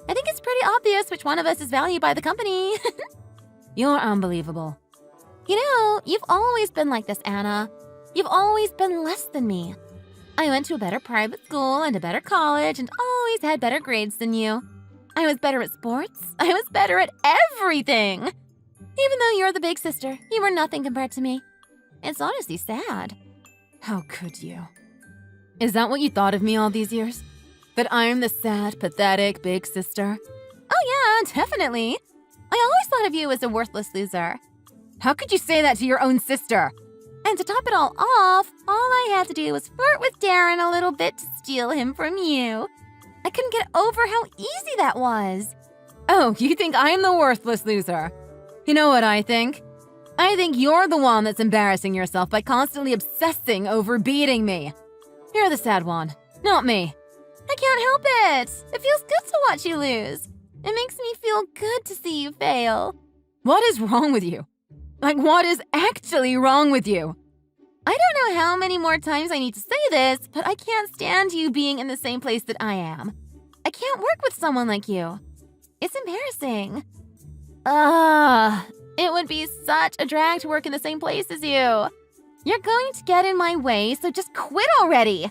A: I think it's pretty obvious which one of us is valued by the company.
B: You're unbelievable.
A: You know, you've always been like this, Anna. You've always been less than me. I went to a better private school and a better college and always had better grades than you. I was better at sports. I was better at everything. Even though you're the big sister, you were nothing compared to me. It's honestly sad.
B: How could you? Is that what you thought of me all these years? That I'm the sad, pathetic big sister?
A: Oh yeah, definitely. I always thought of you as a worthless loser.
B: How could you say that to your own sister?
A: And to top it all off, all I had to do was flirt with Darren a little bit to steal him from you. I couldn't get over how easy that was.
B: Oh, you think I'm the worthless loser? You know what I think? I think you're the one that's embarrassing yourself by constantly obsessing over beating me. You're the sad one, not me.
A: I can't help it. It feels good to watch you lose. It makes me feel good to see you fail.
B: What is wrong with you? Like, what is actually wrong with you?
A: I don't know how many more times I need to say this, but I can't stand you being in the same place that I am. I can't work with someone like you. It's embarrassing. It would be such a drag to work in the same place as you. You're going to get in my way, so just quit already.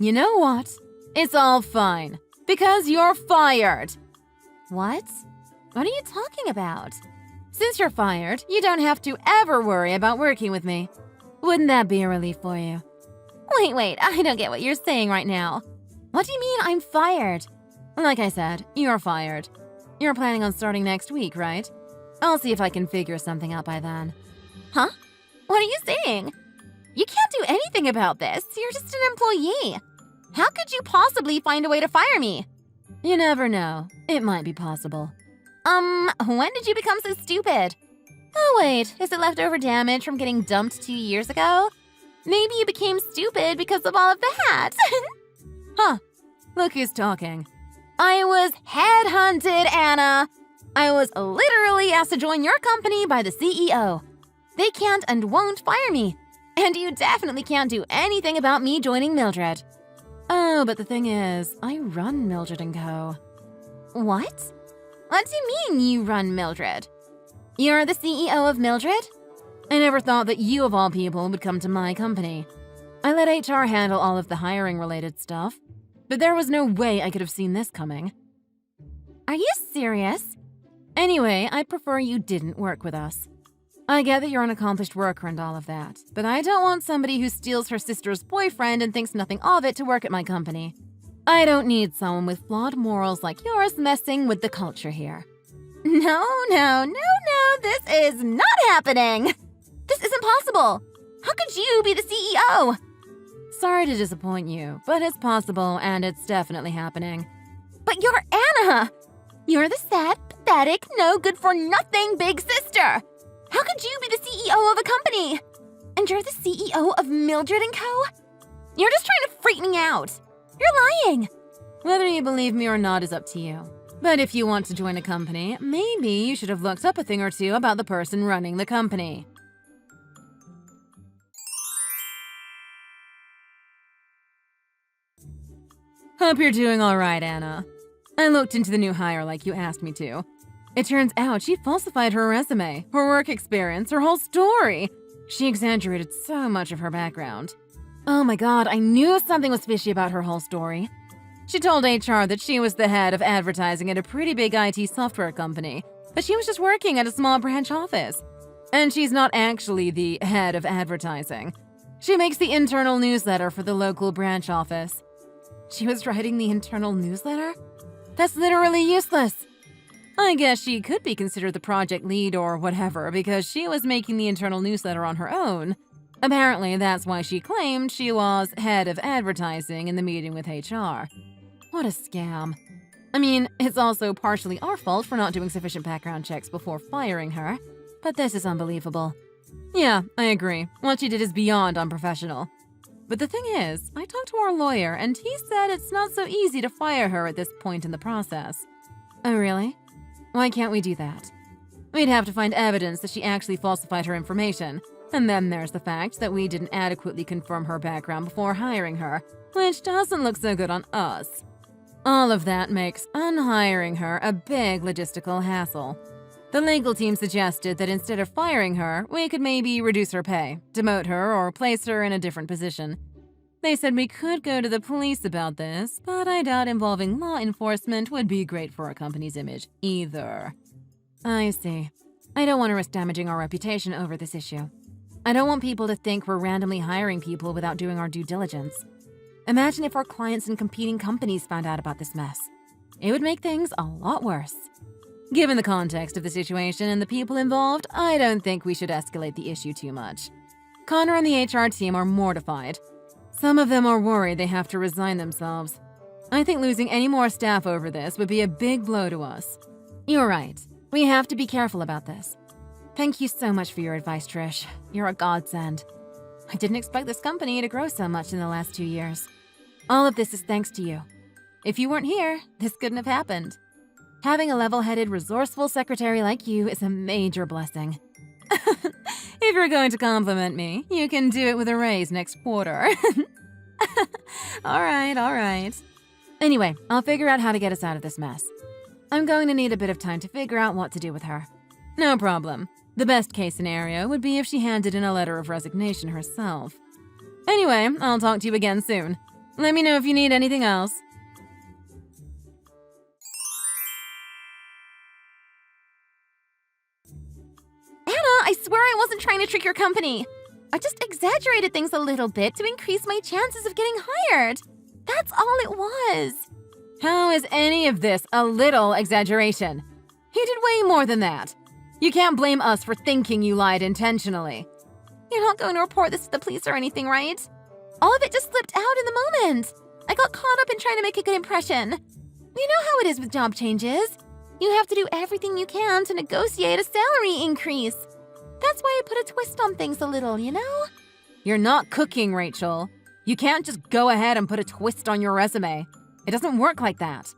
B: You know what? It's all fine, because you're fired.
A: What? What are you talking about?
B: Since you're fired, you don't have to ever worry about working with me. Wouldn't that be a relief for you?
A: Wait, I don't get what you're saying right now.
B: What do you mean I'm fired? Like I said, you're fired. You're planning on starting next week, right? I'll see if I can figure something out by then.
A: Huh? What are you saying? You can't do anything about this. You're just an employee. How could you possibly find a way to fire me?
B: You never know. It might be possible.
A: When did you become so stupid? Oh wait, is it leftover damage from getting dumped 2 years ago? Maybe you became stupid because of all of the hats.
B: Huh. Look who's talking.
A: I was headhunted, Anna. I was literally asked to join your company by the CEO. They can't and won't fire me. And you definitely can't do anything about me joining Mildred.
B: Oh, but the thing is, I run Mildred & Co.
A: What? What do you mean you run Mildred? You're the CEO of Mildred?
B: I never thought that you of all people would come to my company. I let HR handle all of the hiring-related stuff, but there was no way I could have seen this coming.
A: Are you serious?
B: Anyway, I'd prefer you didn't work with us. I get that you're an accomplished worker and all of that, but I don't want somebody who steals her sister's boyfriend and thinks nothing of it to work at my company. I don't need someone with flawed morals like yours messing with the culture here.
A: No, this is not happening. This isn't possible. How could you be the CEO?
B: Sorry to disappoint you, but it's possible and it's definitely happening.
A: But you're Anna. You're the sad, pathetic, no good for nothing big sister. How could you be the CEO of a company? And you're the CEO of Mildred & Co? You're just trying to freak me out. You're lying.
B: Whether you believe me or not is up to you. But if you want to join a company, maybe you should have looked up a thing or two about the person running the company. Hope you're doing all right, Anna. I looked into the new hire like you asked me to. It turns out she falsified her resume, her work experience, her whole story. She exaggerated so much of her background. Oh my god, I knew something was fishy about her whole story. She told HR that she was the head of advertising at a pretty big IT software company, but she was just working at a small branch office. And she's not actually the head of advertising. She makes the internal newsletter for the local branch office. She was writing the internal newsletter? That's literally useless. I guess she could be considered the project lead or whatever because she was making the internal newsletter on her own. Apparently, that's why she claimed she was head of advertising in the meeting with HR. What a scam. I mean, it's also partially our fault for not doing sufficient background checks before firing her, but this is unbelievable. Yeah, I agree. What she did is beyond unprofessional. But the thing is, I talked to our lawyer and he said it's not so easy to fire her at this point in the process. Oh, really? Why can't we do that? We'd have to find evidence that she actually falsified her information. And then there's the fact that we didn't adequately confirm her background before hiring her, which doesn't look so good on us. All of that makes unhiring her a big logistical hassle. The legal team suggested that instead of firing her, we could maybe reduce her pay, demote her, or place her in a different position. They said we could go to the police about this, but I doubt involving law enforcement would be great for our company's image either. I see. I don't want to risk damaging our reputation over this issue. I don't want people to think we're randomly hiring people without doing our due diligence. Imagine if our clients and competing companies found out about this mess. It would make things a lot worse. Given the context of the situation and the people involved, I don't think we should escalate the issue too much. Connor and the HR team are mortified. Some of them are worried they have to resign themselves. I think losing any more staff over this would be a big blow to us. You're right. We have to be careful about this. Thank you so much for your advice, Trish. You're a godsend. I didn't expect this company to grow so much in the last 2 years. All of this is thanks to you. If you weren't here, this couldn't have happened. Having a level-headed, resourceful secretary like you is a major blessing. If you're going to compliment me, you can do it with a raise next quarter. All right. Anyway, I'll figure out how to get us out of this mess. I'm going to need a bit of time to figure out what to do with her. No problem. The best case scenario would be if she handed in a letter of resignation herself. Anyway, I'll talk to you again soon. Let me know if you need anything else.
A: swear I wasn't trying to trick your company. I just exaggerated things a little bit to increase my chances of getting hired. That's all it was.
B: How is any of this a little exaggeration? You did way more than that. You can't blame us for thinking you lied intentionally.
A: You're not going to report this to the police or anything, right? All of it just slipped out in the moment. I got caught up in trying to make a good impression. You know how it is with job changes. You have to do everything you can to negotiate a salary increase. That's why I put a twist on things a little, you know?
B: You're not cooking, Rachel. You can't just go ahead and put a twist on your resume. It doesn't work like that.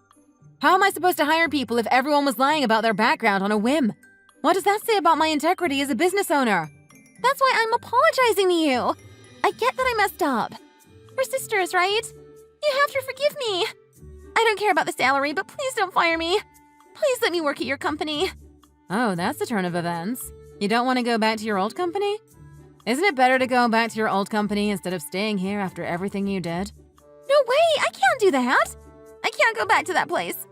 B: How am I supposed to hire people if everyone was lying about their background on a whim? What does that say about my integrity as a business owner?
A: That's why I'm apologizing to you. I get that I messed up. We're sisters, right? You have to forgive me. I don't care about the salary, but please don't fire me. Please let me work at your company.
B: Oh, that's the turn of events. You don't want to go back to your old company? Isn't it better to go back to your old company instead of staying here after everything you did?
A: No way! I can't do that! I can't go back to that place.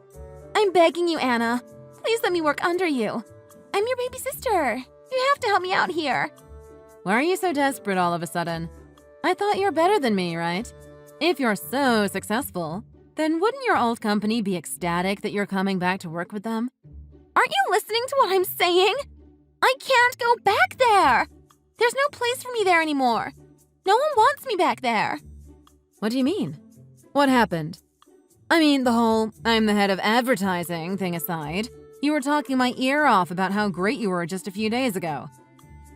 A: I'm begging you, Anna. Please let me work under you. I'm your baby sister. You have to help me out here.
B: Why are you so desperate all of a sudden? I thought you're better than me, right? If you're so successful, then wouldn't your old company be ecstatic that you're coming back to work with them?
A: Aren't you listening to what I'm saying? I can't go back there. There's no place for me there anymore. No one wants me back there.
B: What do you mean? What happened? I mean, the whole I'm the head of advertising thing aside, you were talking my ear off about how great you were just a few days ago.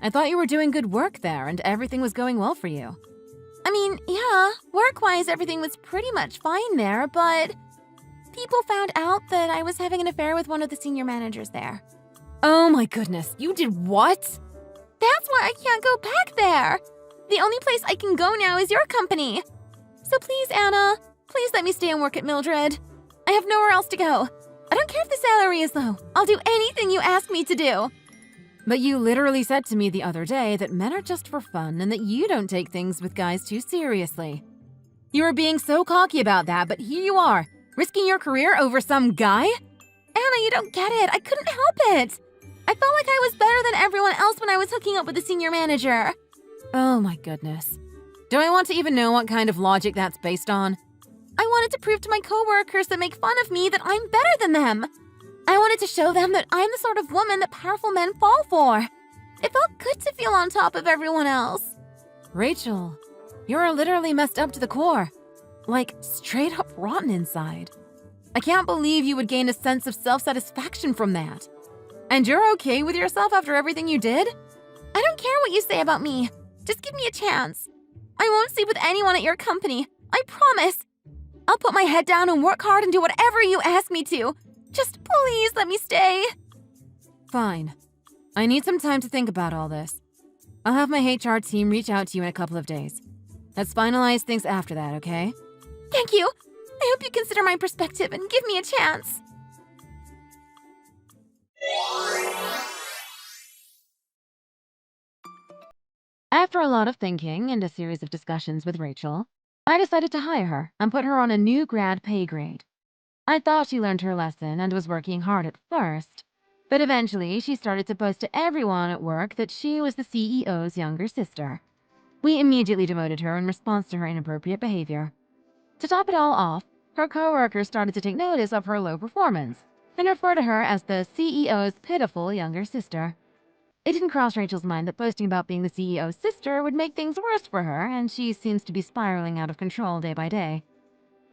B: I thought you were doing good work there and everything was going well for you.
A: I mean, yeah, work-wise everything was pretty much fine there, but people found out that I was having an affair with one of the senior managers there.
B: Oh my goodness, you did what?
A: That's why I can't go back there. The only place I can go now is your company. So please, Anna, please let me stay and work at Mildred. I have nowhere else to go. I don't care if the salary is low. I'll do anything you ask me to do.
B: But you literally said to me the other day that men are just for fun and that you don't take things with guys too seriously. You were being so cocky about that, but here you are, risking your career over some guy?
A: Anna, you don't get it. I couldn't help it. I felt like I was better than everyone else when I was hooking up with the senior manager.
B: Oh my goodness. Do I want to even know what kind of logic that's based on?
A: I wanted to prove to my coworkers that make fun of me that I'm better than them. I wanted to show them that I'm the sort of woman that powerful men fall for. It felt good to feel on top of everyone else.
B: Rachel, you're literally messed up to the core. Like, straight up rotten inside. I can't believe you would gain a sense of self-satisfaction from that. And you're okay with yourself after everything you did?
A: I don't care what you say about me. Just give me a chance. I won't sleep with anyone at your company. I promise. I'll put my head down and work hard and do whatever you ask me to. Just please let me stay.
B: Fine. I need some time to think about all this. I'll have my HR team reach out to you in a couple of days. Let's finalize things after that, okay?
A: Thank you. I hope you consider my perspective and give me a chance.
B: After a lot of thinking and a series of discussions with Rachel, I decided to hire her and put her on a new grad pay grade. I thought she learned her lesson and was working hard at first, but eventually she started to boast to everyone at work that she was the CEO's younger sister. We immediately demoted her in response to her inappropriate behavior. To top it all off, her coworkers started to take notice of her low performance and refer to her as the CEO's pitiful younger sister. It didn't cross Rachel's mind that boasting about being the CEO's sister would make things worse for her, and she seems to be spiraling out of control day by day.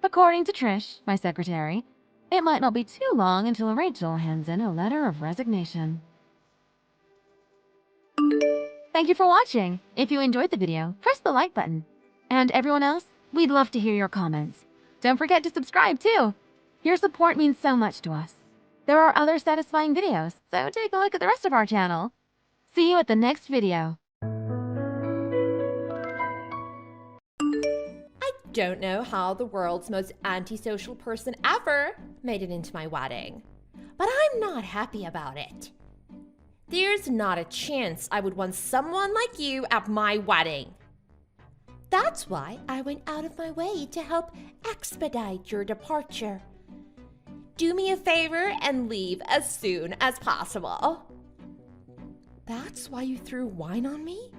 B: According to Trish, my secretary, it might not be too long until Rachel hands in a letter of resignation. Thank you for watching. If you enjoyed the video, press the like button. And everyone else, we'd love to hear your comments. Don't forget to subscribe too. Your support means so much to us. There are other satisfying videos, so take a look at the rest of our channel. See you at the next video.
D: I don't know how the world's most antisocial person ever made it into my wedding, but I'm not happy about it. There's not a chance I would want someone like you at my wedding. That's why I went out of my way to help expedite your departure. Do me a favor and leave as soon as possible. That's why you threw wine on me?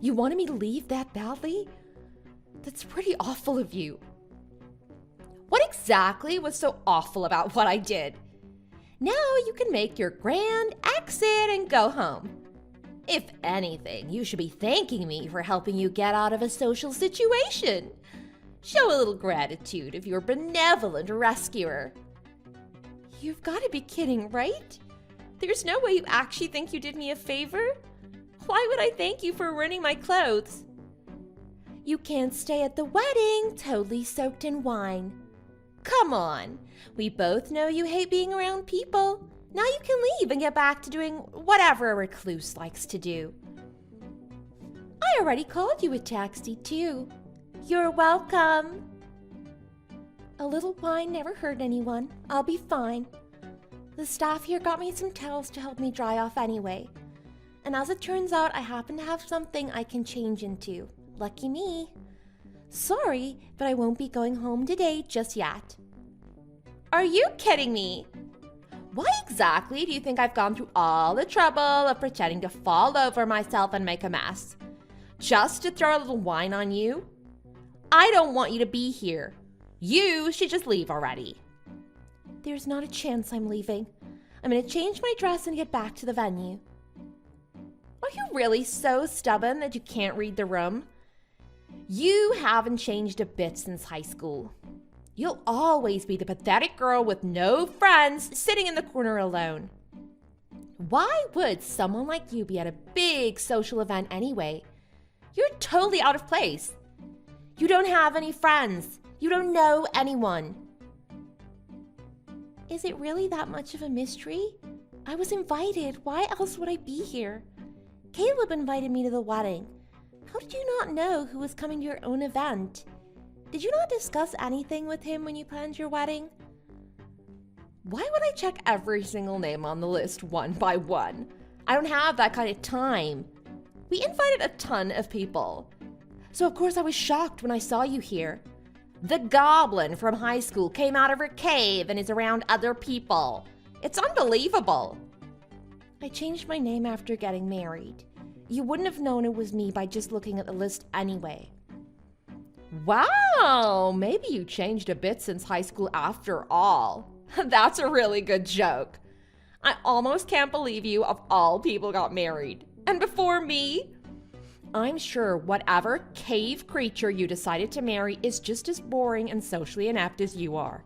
D: You wanted me to leave that badly? That's pretty awful of you. What exactly was so awful about what I did? Now you can make your grand exit and go home. If anything, you should be thanking me for helping you get out of a social situation. Show a little gratitude of your benevolent rescuer. You've got to be kidding, right? There's no way you actually think you did me a favor? Why would I thank you for ruining my clothes? You can't stay at the wedding totally soaked in wine. Come on, we both know you hate being around people. Now you can leave and get back to doing whatever a recluse likes to do. I already called you a taxi too. You're welcome. A little wine never hurt anyone. I'll be fine. The staff here got me some towels to help me dry off anyway. And as it turns out, I happen to have something I can change into. Lucky me. Sorry, but I won't be going home today just yet. Are you kidding me? Why exactly do you think I've gone through all the trouble of pretending to fall over myself and make a mess? Just to throw a little wine on you? I don't want you to be here. You should just leave already. There's not a chance I'm leaving. I'm going to change my dress and get back to the venue. Are you really so stubborn that you can't read the room? You haven't changed a bit since high school. You'll always be the pathetic girl with no friends sitting in the corner alone. Why would someone like you be at a big social event anyway? You're totally out of place. You don't have any friends. You don't know anyone. Is it really that much of a mystery? I was invited. Why else would I be here? Caleb invited me to the wedding. How did you not know who was coming to your own event? Did you not discuss anything with him when you planned your wedding? Why would I check every single name on the list one by one? I don't have that kind of time. We invited a ton of people. So of course I was shocked when I saw you here. The goblin from high school came out of her cave and is around other people. It's unbelievable. I changed my name after getting married. You wouldn't have known it was me by just looking at the list anyway. Wow, maybe you changed a bit since high school after all. That's a really good joke. I almost can't believe you of all people got married. And before me? I'm sure whatever cave creature you decided to marry is just as boring and socially inept as you are.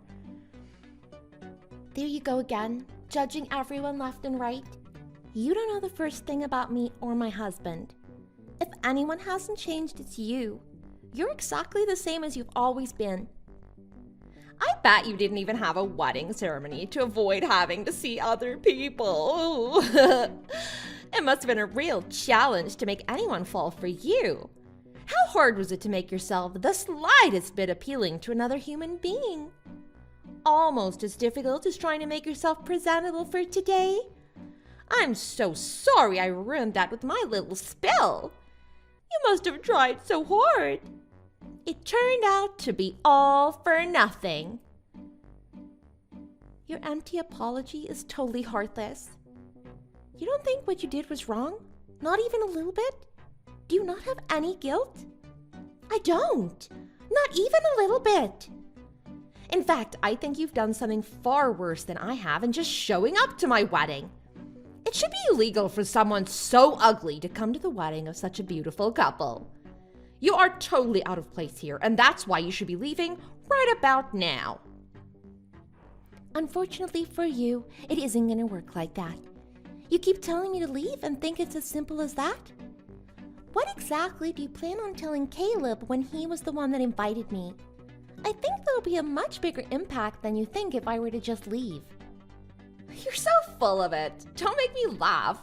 D: There you go again, judging everyone left and right. You don't know the first thing about me or my husband. If anyone hasn't changed, it's you. You're exactly the same as you've always been. I bet you didn't even have a wedding ceremony to avoid having to see other people. It must have been a real challenge to make anyone fall for you. How hard was it to make yourself the slightest bit appealing to another human being? Almost as difficult as trying to make yourself presentable for today. I'm so sorry I ruined that with my little spill. You must have tried so hard. It turned out to be all for nothing. Your empty apology is totally heartless. You don't think what you did was wrong? Not even a little bit? Do you not have any guilt? I don't. Not even a little bit. In fact, I think you've done something far worse than I have in just showing up to my wedding. It should be illegal for someone so ugly to come to the wedding of such a beautiful couple. You are totally out of place here, and that's why you should be leaving right about now. Unfortunately for you, it isn't going to work like that. You keep telling me to leave and think it's as simple as that? What exactly do you plan on telling Caleb when he was the one that invited me? I think there'll be a much bigger impact than you think if I were to just leave. You're so full of it. Don't make me laugh.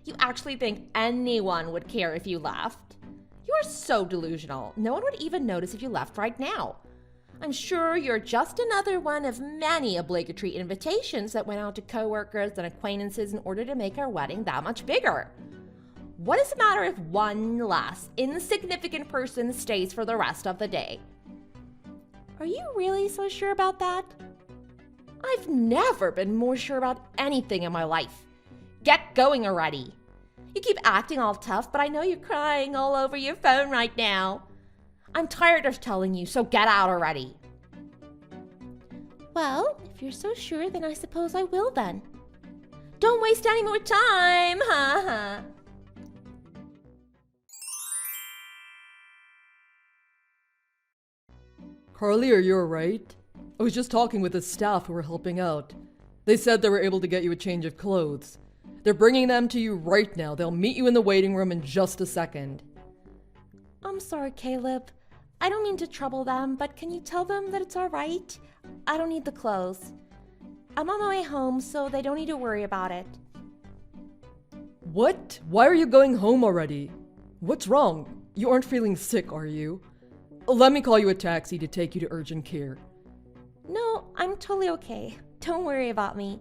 D: You actually think anyone would care if you left? You are so delusional. No one would even notice if you left right now. I'm sure you're just another one of many obligatory invitations that went out to coworkers and acquaintances in order to make our wedding that much bigger. What does it matter if one less insignificant person stays for the rest of the day? Are you really so sure about that? I've never been more sure about anything in my life. Get going already. You keep acting all tough, but I know you're crying all over your phone right now. I'm tired of telling you, so get out already. Well, if you're so sure, then I suppose I will then. Don't waste any more time, ha ha.
E: Carly, are you alright? I was just talking with the staff who were helping out. They said they were able to get you a change of clothes. They're bringing them to you right now. They'll meet you in the waiting room in just a second.
D: I'm sorry, Caleb. I don't mean to trouble them, but can you tell them that it's alright? I don't need the clothes. I'm on my way home, so they don't need to worry about it.
E: What? Why are you going home already? What's wrong? You aren't feeling sick, are you? Let me call you a taxi to take you to urgent care.
D: No, I'm totally okay. Don't worry about me.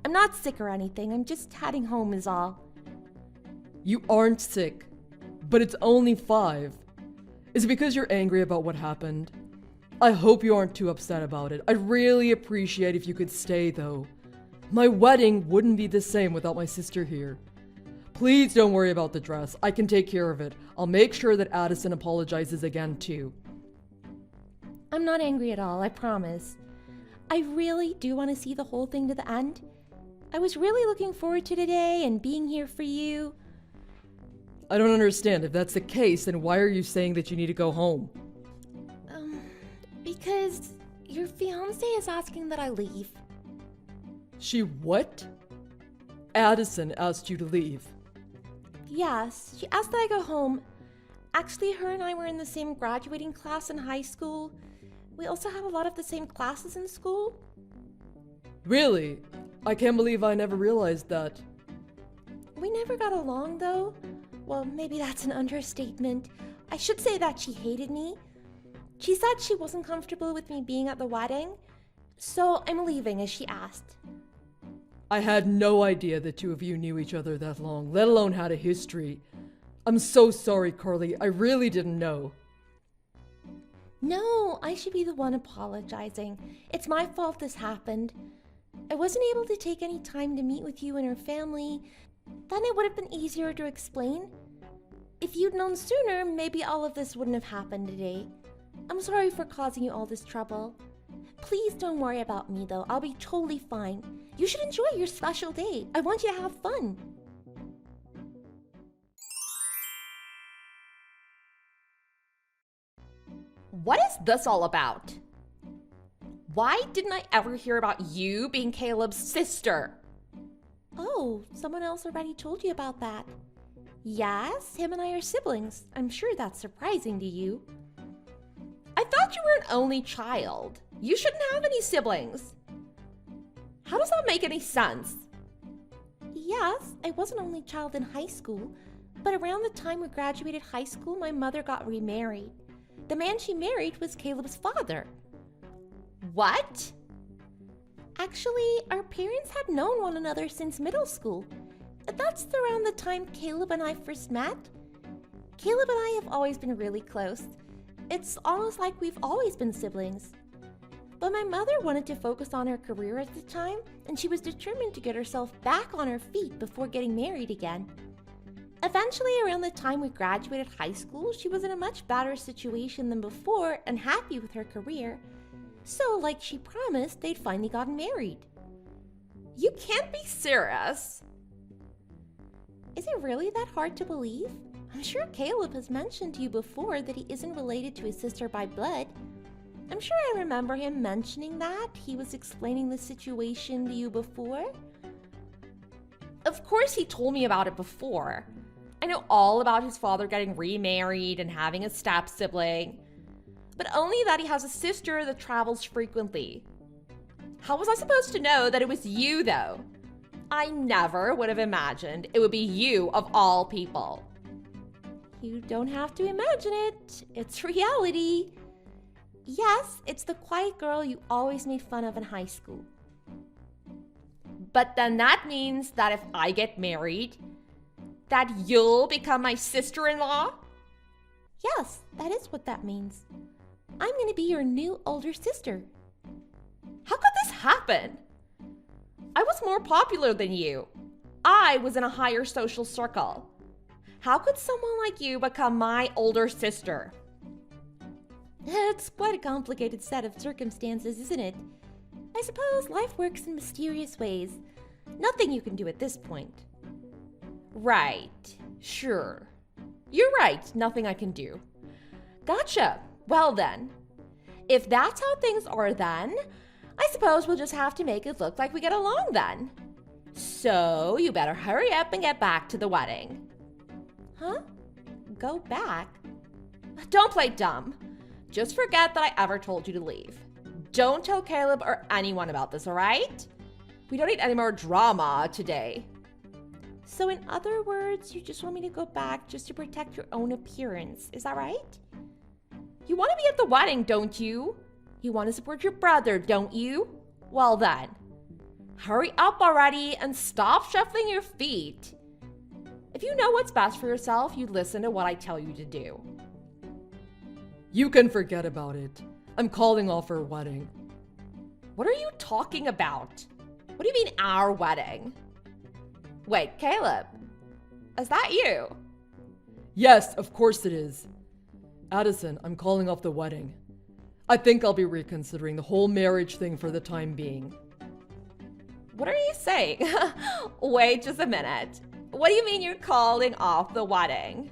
D: I'm not sick or anything. I'm just heading home is all.
E: You aren't sick, but it's only 5. Is it because you're angry about what happened? I hope you aren't too upset about it. I'd really appreciate if you could stay, though. My wedding wouldn't be the same without my sister here. Please don't worry about the dress. I can take care of it. I'll make sure that Addison apologizes again, too.
D: I'm not angry at all, I promise. I really do want to see the whole thing to the end. I was really looking forward to today and being here for you.
E: I don't understand. If that's the case, then why are you saying that you need to go home?
D: Because your fiance is asking that I leave.
E: She what? Addison asked you to leave.
D: Yes, she asked that I go home. Actually, her and I were in the same graduating class in high school. We also have a lot of the same classes in school.
E: Really? I can't believe I never realized that.
D: We never got along, though. Well, maybe that's an understatement. I should say that she hated me. She said she wasn't comfortable with me being at the wedding, so I'm leaving as she asked.
E: I had no idea the two of you knew each other that long, let alone had a history. I'm so sorry, Carly. I really didn't know.
D: No, I should be the one apologizing. It's my fault this happened. I wasn't able to take any time to meet with you and her family. Then it would have been easier to explain. If you'd known sooner, maybe all of this wouldn't have happened today. I'm sorry for causing you all this trouble. Please don't worry about me, though. I'll be totally fine. You should enjoy your special day. I want you to have fun. What is this all about? Why didn't I ever hear about you being Caleb's sister? Oh, someone else already told you about that. Yes, him and I are siblings. I'm sure that's surprising to you. I thought you were an only child. You shouldn't have any siblings. How does that make any sense? Yes, I was an only child in high school, but around the time we graduated high school, my mother got remarried. The man she married was Caleb's father. What? Actually, our parents had known one another since middle school. That's around the time Caleb and I first met. Caleb and I have always been really close. It's almost like we've always been siblings. But my mother wanted to focus on her career at the time, and she was determined to get herself back on her feet before getting married again. Eventually, around the time we graduated high school, she was in a much better situation than before and happy with her career. So, like she promised, they'd finally gotten married. You can't be serious. Is it really that hard to believe? I'm sure Caleb has mentioned to you before that he isn't related to his sister by blood. I'm sure I remember him mentioning that. He was explaining the situation to you before. Of course he told me about it before. I know all about his father getting remarried and having a step-sibling, but only that he has a sister that travels frequently. How was I supposed to know that it was you, though? I never would have imagined it would be you of all people. You don't have to imagine it. It's reality. Yes, it's the quiet girl you always made fun of in high school. But then that means that if I get married, that you'll become my sister-in-law? Yes, that is what that means. I'm going to be your new older sister. How could this happen? I was more popular than you. I was in a higher social circle. How could someone like you become my older sister? It's quite a complicated set of circumstances, isn't it? I suppose life works in mysterious ways. Nothing you can do at this point. Right. Sure. You're right. Nothing I can do. Gotcha. Well then. If that's how things are then, I suppose we'll just have to make it look like we get along then. So you better hurry up and get back to the wedding. Huh? Go back? Don't play dumb. Just forget that I ever told you to leave. Don't tell Caleb or anyone about this, all right? We don't need any more drama today. So in other words, you just want me to go back just to protect your own appearance, is that right? You want to be at the wedding, don't you? You want to support your brother, don't you? Well then, hurry up already and stop shuffling your feet. If you know what's best for yourself, you listen to what I tell you to do.
E: You can forget about it. I'm calling off our wedding.
D: What are you talking about? What do you mean our wedding? Wait, Caleb, is that you?
E: Yes, of course it is. Addison, I'm calling off the wedding. I think I'll be reconsidering the whole marriage thing for the time being.
D: What are you saying? Wait just a minute. What do you mean you're calling off the wedding?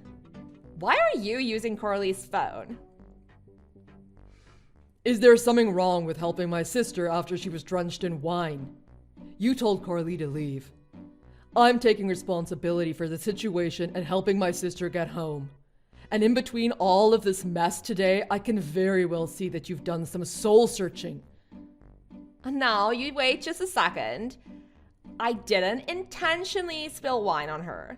D: Why are you using Corley's phone?
E: Is there something wrong with helping my sister after she was drenched in wine? You told Carly to leave. I'm taking responsibility for the situation and helping my sister get home. And in between all of this mess today, I can very well see that you've done some soul searching.
D: Now, you wait just a second. I didn't intentionally spill wine on her.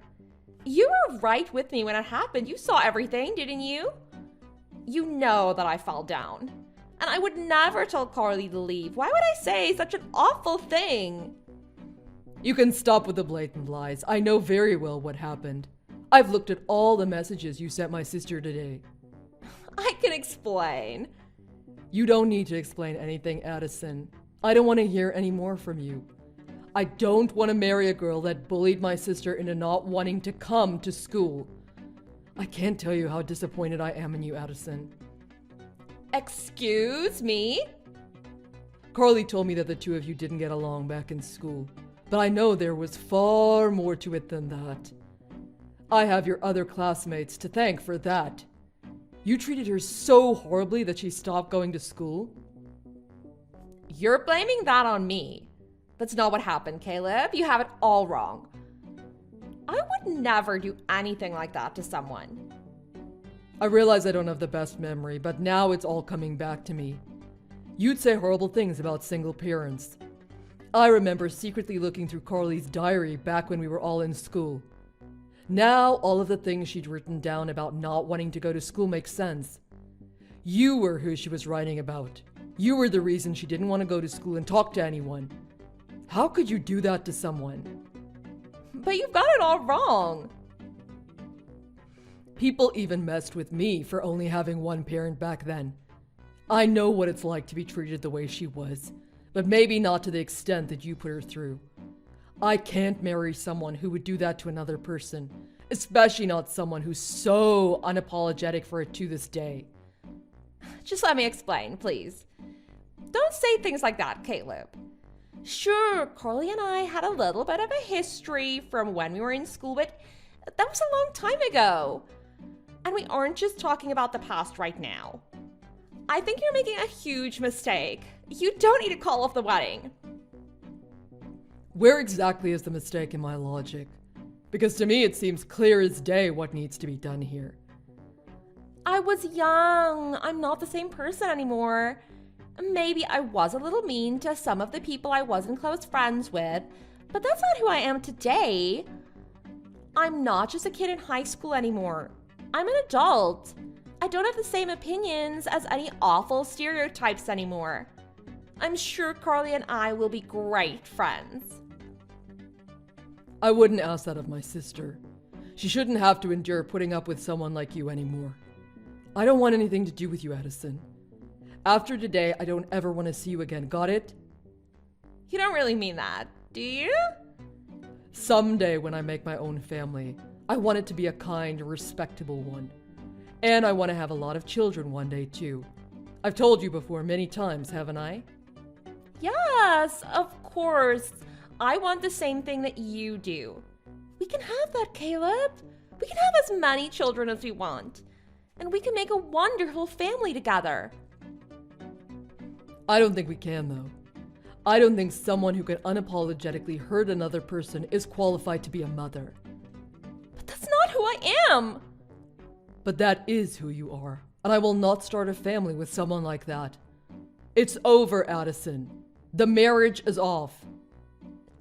D: You were right with me when it happened. You saw everything, didn't you? You know that I fell down. And I would never tell Carly to leave. Why would I say such an awful thing?
E: You can stop with the blatant lies. I know very well what happened. I've looked at all the messages you sent my sister today.
D: I can explain.
E: You don't need to explain anything, Addison. I don't want to hear any more from you. I don't want to marry a girl that bullied my sister into not wanting to come to school. I can't tell you how disappointed I am in you, Addison.
D: Excuse me?
E: Carly told me that the two of you didn't get along back in school, but I know there was far more to it than that. I have your other classmates to thank for that. You treated her so horribly that she stopped going to school.
D: You're blaming that on me. That's not what happened, Caleb. You have it all wrong. I would never do anything like that to someone.
E: I realize I don't have the best memory, but now it's all coming back to me. You'd say horrible things about single parents. I remember secretly looking through Carly's diary back when we were all in school. Now all of the things she'd written down about not wanting to go to school make sense. You were who she was writing about. You were the reason she didn't want to go to school and talk to anyone. How could you do that to someone?
D: But you've got it all wrong.
E: People even messed with me for only having one parent back then. I know what it's like to be treated the way she was, but maybe not to the extent that you put her through. I can't marry someone who would do that to another person, especially not someone who's so unapologetic for it to this day.
D: Just let me explain, please. Don't say things like that, Caleb. Sure, Carly and I had a little bit of a history from when we were in school, but that was a long time ago. And we aren't just talking about the past right now. I think you're making a huge mistake. You don't need to call off the wedding.
E: Where exactly is the mistake in my logic? Because to me it seems clear as day what needs to be done here.
D: I was young. I'm not the same person anymore. Maybe I was a little mean to some of the people I wasn't close friends with, but that's not who I am today. I'm not just a kid in high school anymore. I'm an adult. I don't have the same opinions as any awful stereotypes anymore. I'm sure Carly and I will be great friends.
E: I wouldn't ask that of my sister. She shouldn't have to endure putting up with someone like you anymore. I don't want anything to do with you, Addison. After today, I don't ever want to see you again, got it?
D: You don't really mean that, do you?
E: Someday when I make my own family, I want it to be a kind and respectable one. And I want to have a lot of children one day too. I've told you before many times, haven't I?
D: Yes, of course. I want the same thing that you do. We can have that, Caleb. We can have as many children as we want. And we can make a wonderful family together.
E: I don't think we can, though. I don't think someone who can unapologetically hurt another person is qualified to be a mother.
D: But that's not who I am.
E: But that is who you are, and I will not start a family with someone like that. It's over, Addison. The marriage is off.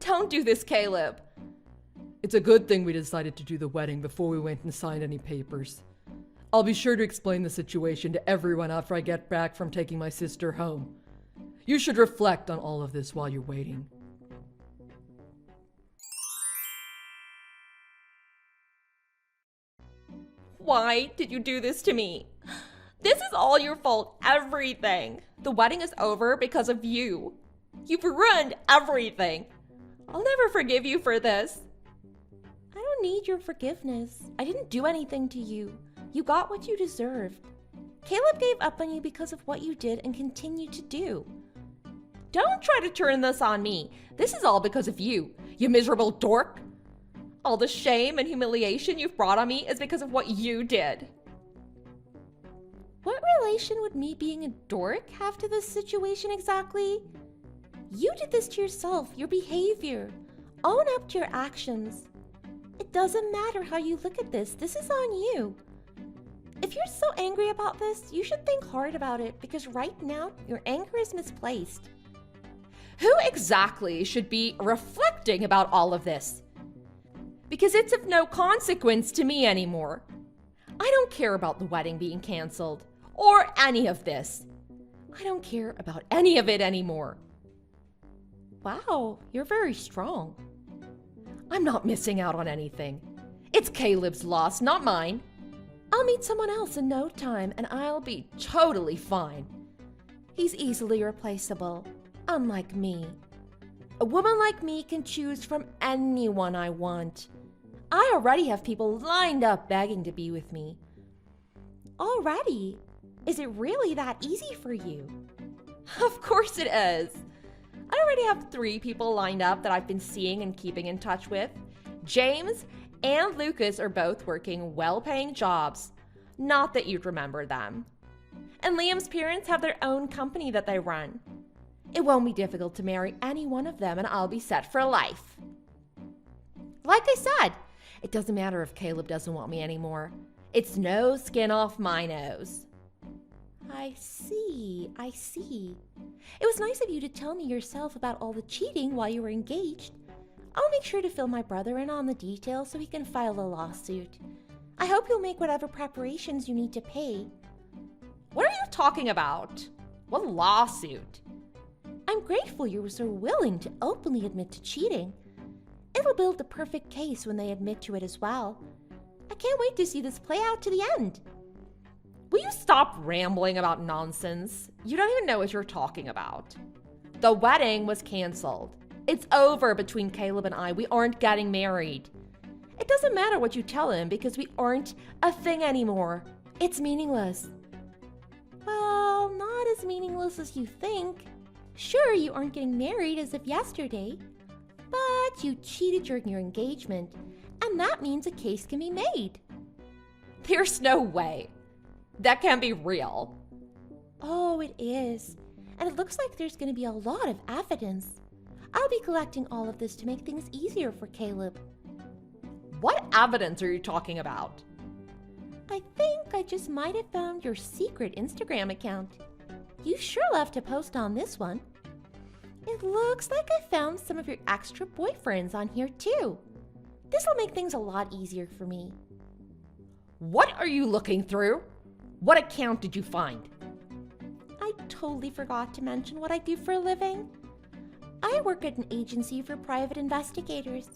D: Don't do this, Caleb.
E: It's a good thing we decided to do the wedding before we went and signed any papers. I'll be sure to explain the situation to everyone after I get back from taking my sister home. You should reflect on all of this while you're waiting.
D: Why did you do this to me? This is all your fault, everything. The wedding is over because of you. You've ruined everything. I'll never forgive you for this. I don't need your forgiveness. I didn't do anything to you. You got what you deserved. Caleb gave up on you because of what you did and continue to do. Don't try to turn this on me. This is all because of you, you miserable dork. All the shame and humiliation you've brought on me is because of what you did. What relation would me being a dork have to this situation exactly? You did this to yourself, your behavior. Own up to your actions. It doesn't matter how you look at this. This is on you. If you're so angry about this, you should think hard about it because right now your anger is misplaced. Who exactly should be reflecting about all of this? Because it's of no consequence to me anymore. I don't care about the wedding being canceled or any of this. I don't care about any of it anymore. Wow, you're very strong. I'm not missing out on anything. It's Caleb's loss, not mine. I'll meet someone else in no time and I'll be totally fine. He's easily replaceable, unlike me. A woman like me can choose from anyone I want. I already have people lined up begging to be with me. Already? Is it really that easy for you? Of course it is. I already have 3 people lined up that I've been seeing and keeping in touch with. James and Lucas are both working well-paying jobs. Not that you'd remember them. And Liam's parents have their own company that they run. It won't be difficult to marry any one of them and I'll be set for life. Like I said, it doesn't matter if Caleb doesn't want me anymore. It's no skin off my nose. I see. It was nice of you to tell me yourself about all the cheating while you were engaged. I'll make sure to fill my brother in on the details so he can file a lawsuit. I hope you'll make whatever preparations you need to pay. What are you talking about? What lawsuit? I'm grateful you were so willing to openly admit to cheating. It'll build the perfect case when they admit to it as well. I can't wait to see this play out to the end. Will you stop rambling about nonsense? You don't even know what you're talking about. The wedding was canceled. It's over between Caleb and I. We aren't getting married. It doesn't matter what you tell him because we aren't a thing anymore. It's meaningless. Well, not as meaningless as you think. Sure, you aren't getting married as of yesterday, but you cheated during your engagement, and that means a case can be made. There's no way. That can't be real. Oh, it is. And it looks like there's going to be a lot of evidence. I'll be collecting all of this to make things easier for Caleb. What evidence are you talking about? I think I just might have found your secret Instagram account. You sure love to post on this one. It looks like I found some of your extra boyfriends on here too. This will make things a lot easier for me. What are you looking through? What account did you find? I totally forgot to mention what I do for a living. I work at an agency for private investigators.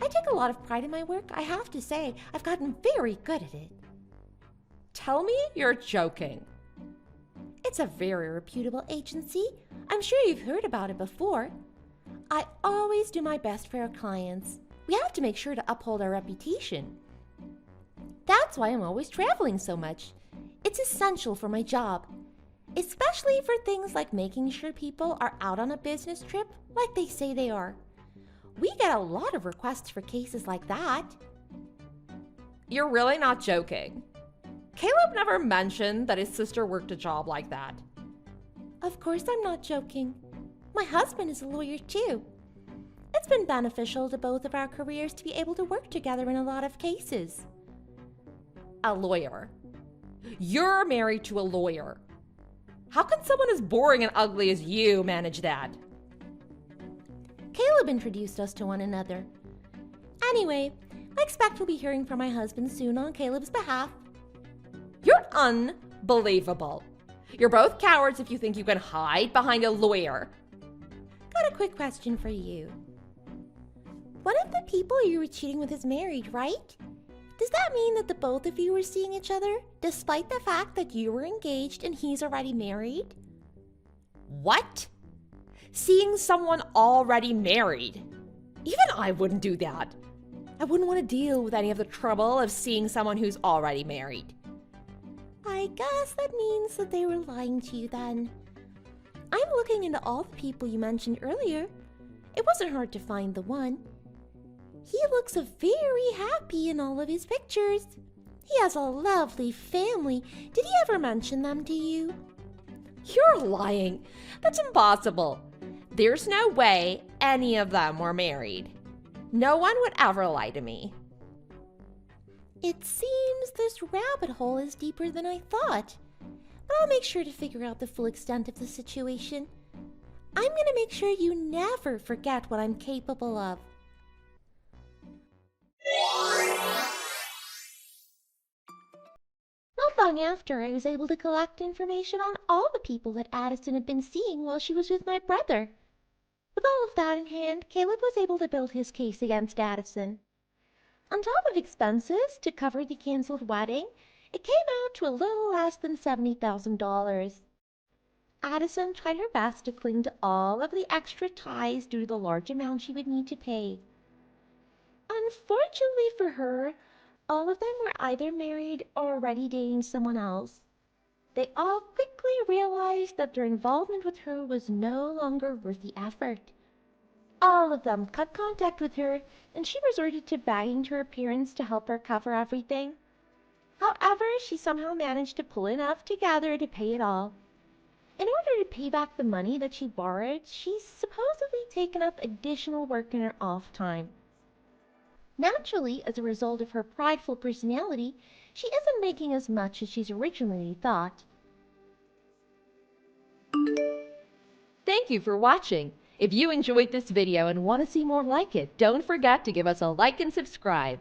D: I take a lot of pride in my work, I have to say. I've gotten very good at it. Tell me you're joking. It's a very reputable agency. I'm sure you've heard about it before. I always do my best for our clients. We have to make sure to uphold our reputation. That's why I'm always traveling so much. It's essential for my job, especially for things like making sure people are out on a business trip like they say they are. We get a lot of requests for cases like that. You're really not joking. Caleb never mentioned that his sister worked a job like that. Of course I'm not joking. My husband is a lawyer too. It's been beneficial to both of our careers to be able to work together in a lot of cases. A lawyer? You're married to a lawyer. How can someone as boring and ugly as you manage that? Caleb introduced us to one another. Anyway, I expect we'll be hearing from my husband soon on Caleb's behalf. You're unbelievable. You're both cowards if you think you can hide behind a lawyer. Got a quick question for you. One of the people you were cheating with is married, right? Does that mean that the both of you were seeing each other, despite the fact that you were engaged and he's already married? What? Seeing someone already married? Even I wouldn't do that. I wouldn't want to deal with any of the trouble of seeing someone who's already married. I guess that means that they were lying to you then. I'm looking into all the people you mentioned earlier. It wasn't hard to find the one. He looks very happy in all of his pictures. He has a lovely family. Did he ever mention them to you? You're lying. That's impossible. There's no way any of them were married. No one would ever lie to me. It seems this rabbit hole is deeper than I thought. But I'll make sure to figure out the full extent of the situation. I'm going to make sure you never forget what I'm capable of. Not long after, I was able to collect information on all the people that Addison had been seeing while she was with my brother. With all of that in hand, Caleb was able to build his case against Addison. On top of expenses to cover the canceled wedding, it came out to a little less than $70,000. Addison tried her best to cling to all of the extra ties due to the large amount she would need to pay. Unfortunately for her, all of them were either married or already dating someone else. They all quickly realized that their involvement with her was no longer worth the effort. All of them cut contact with her, and she resorted to begging to her parents to help her cover everything. However, she somehow managed to pull enough together to pay it all. In order to pay back the money that she borrowed, she's supposedly taken up additional work in her off time. Naturally, as a result of her prideful personality, she isn't making as much as she's originally thought. Thank you for watching. If you enjoyed this video and want to see more like it, don't forget to give us a like and subscribe.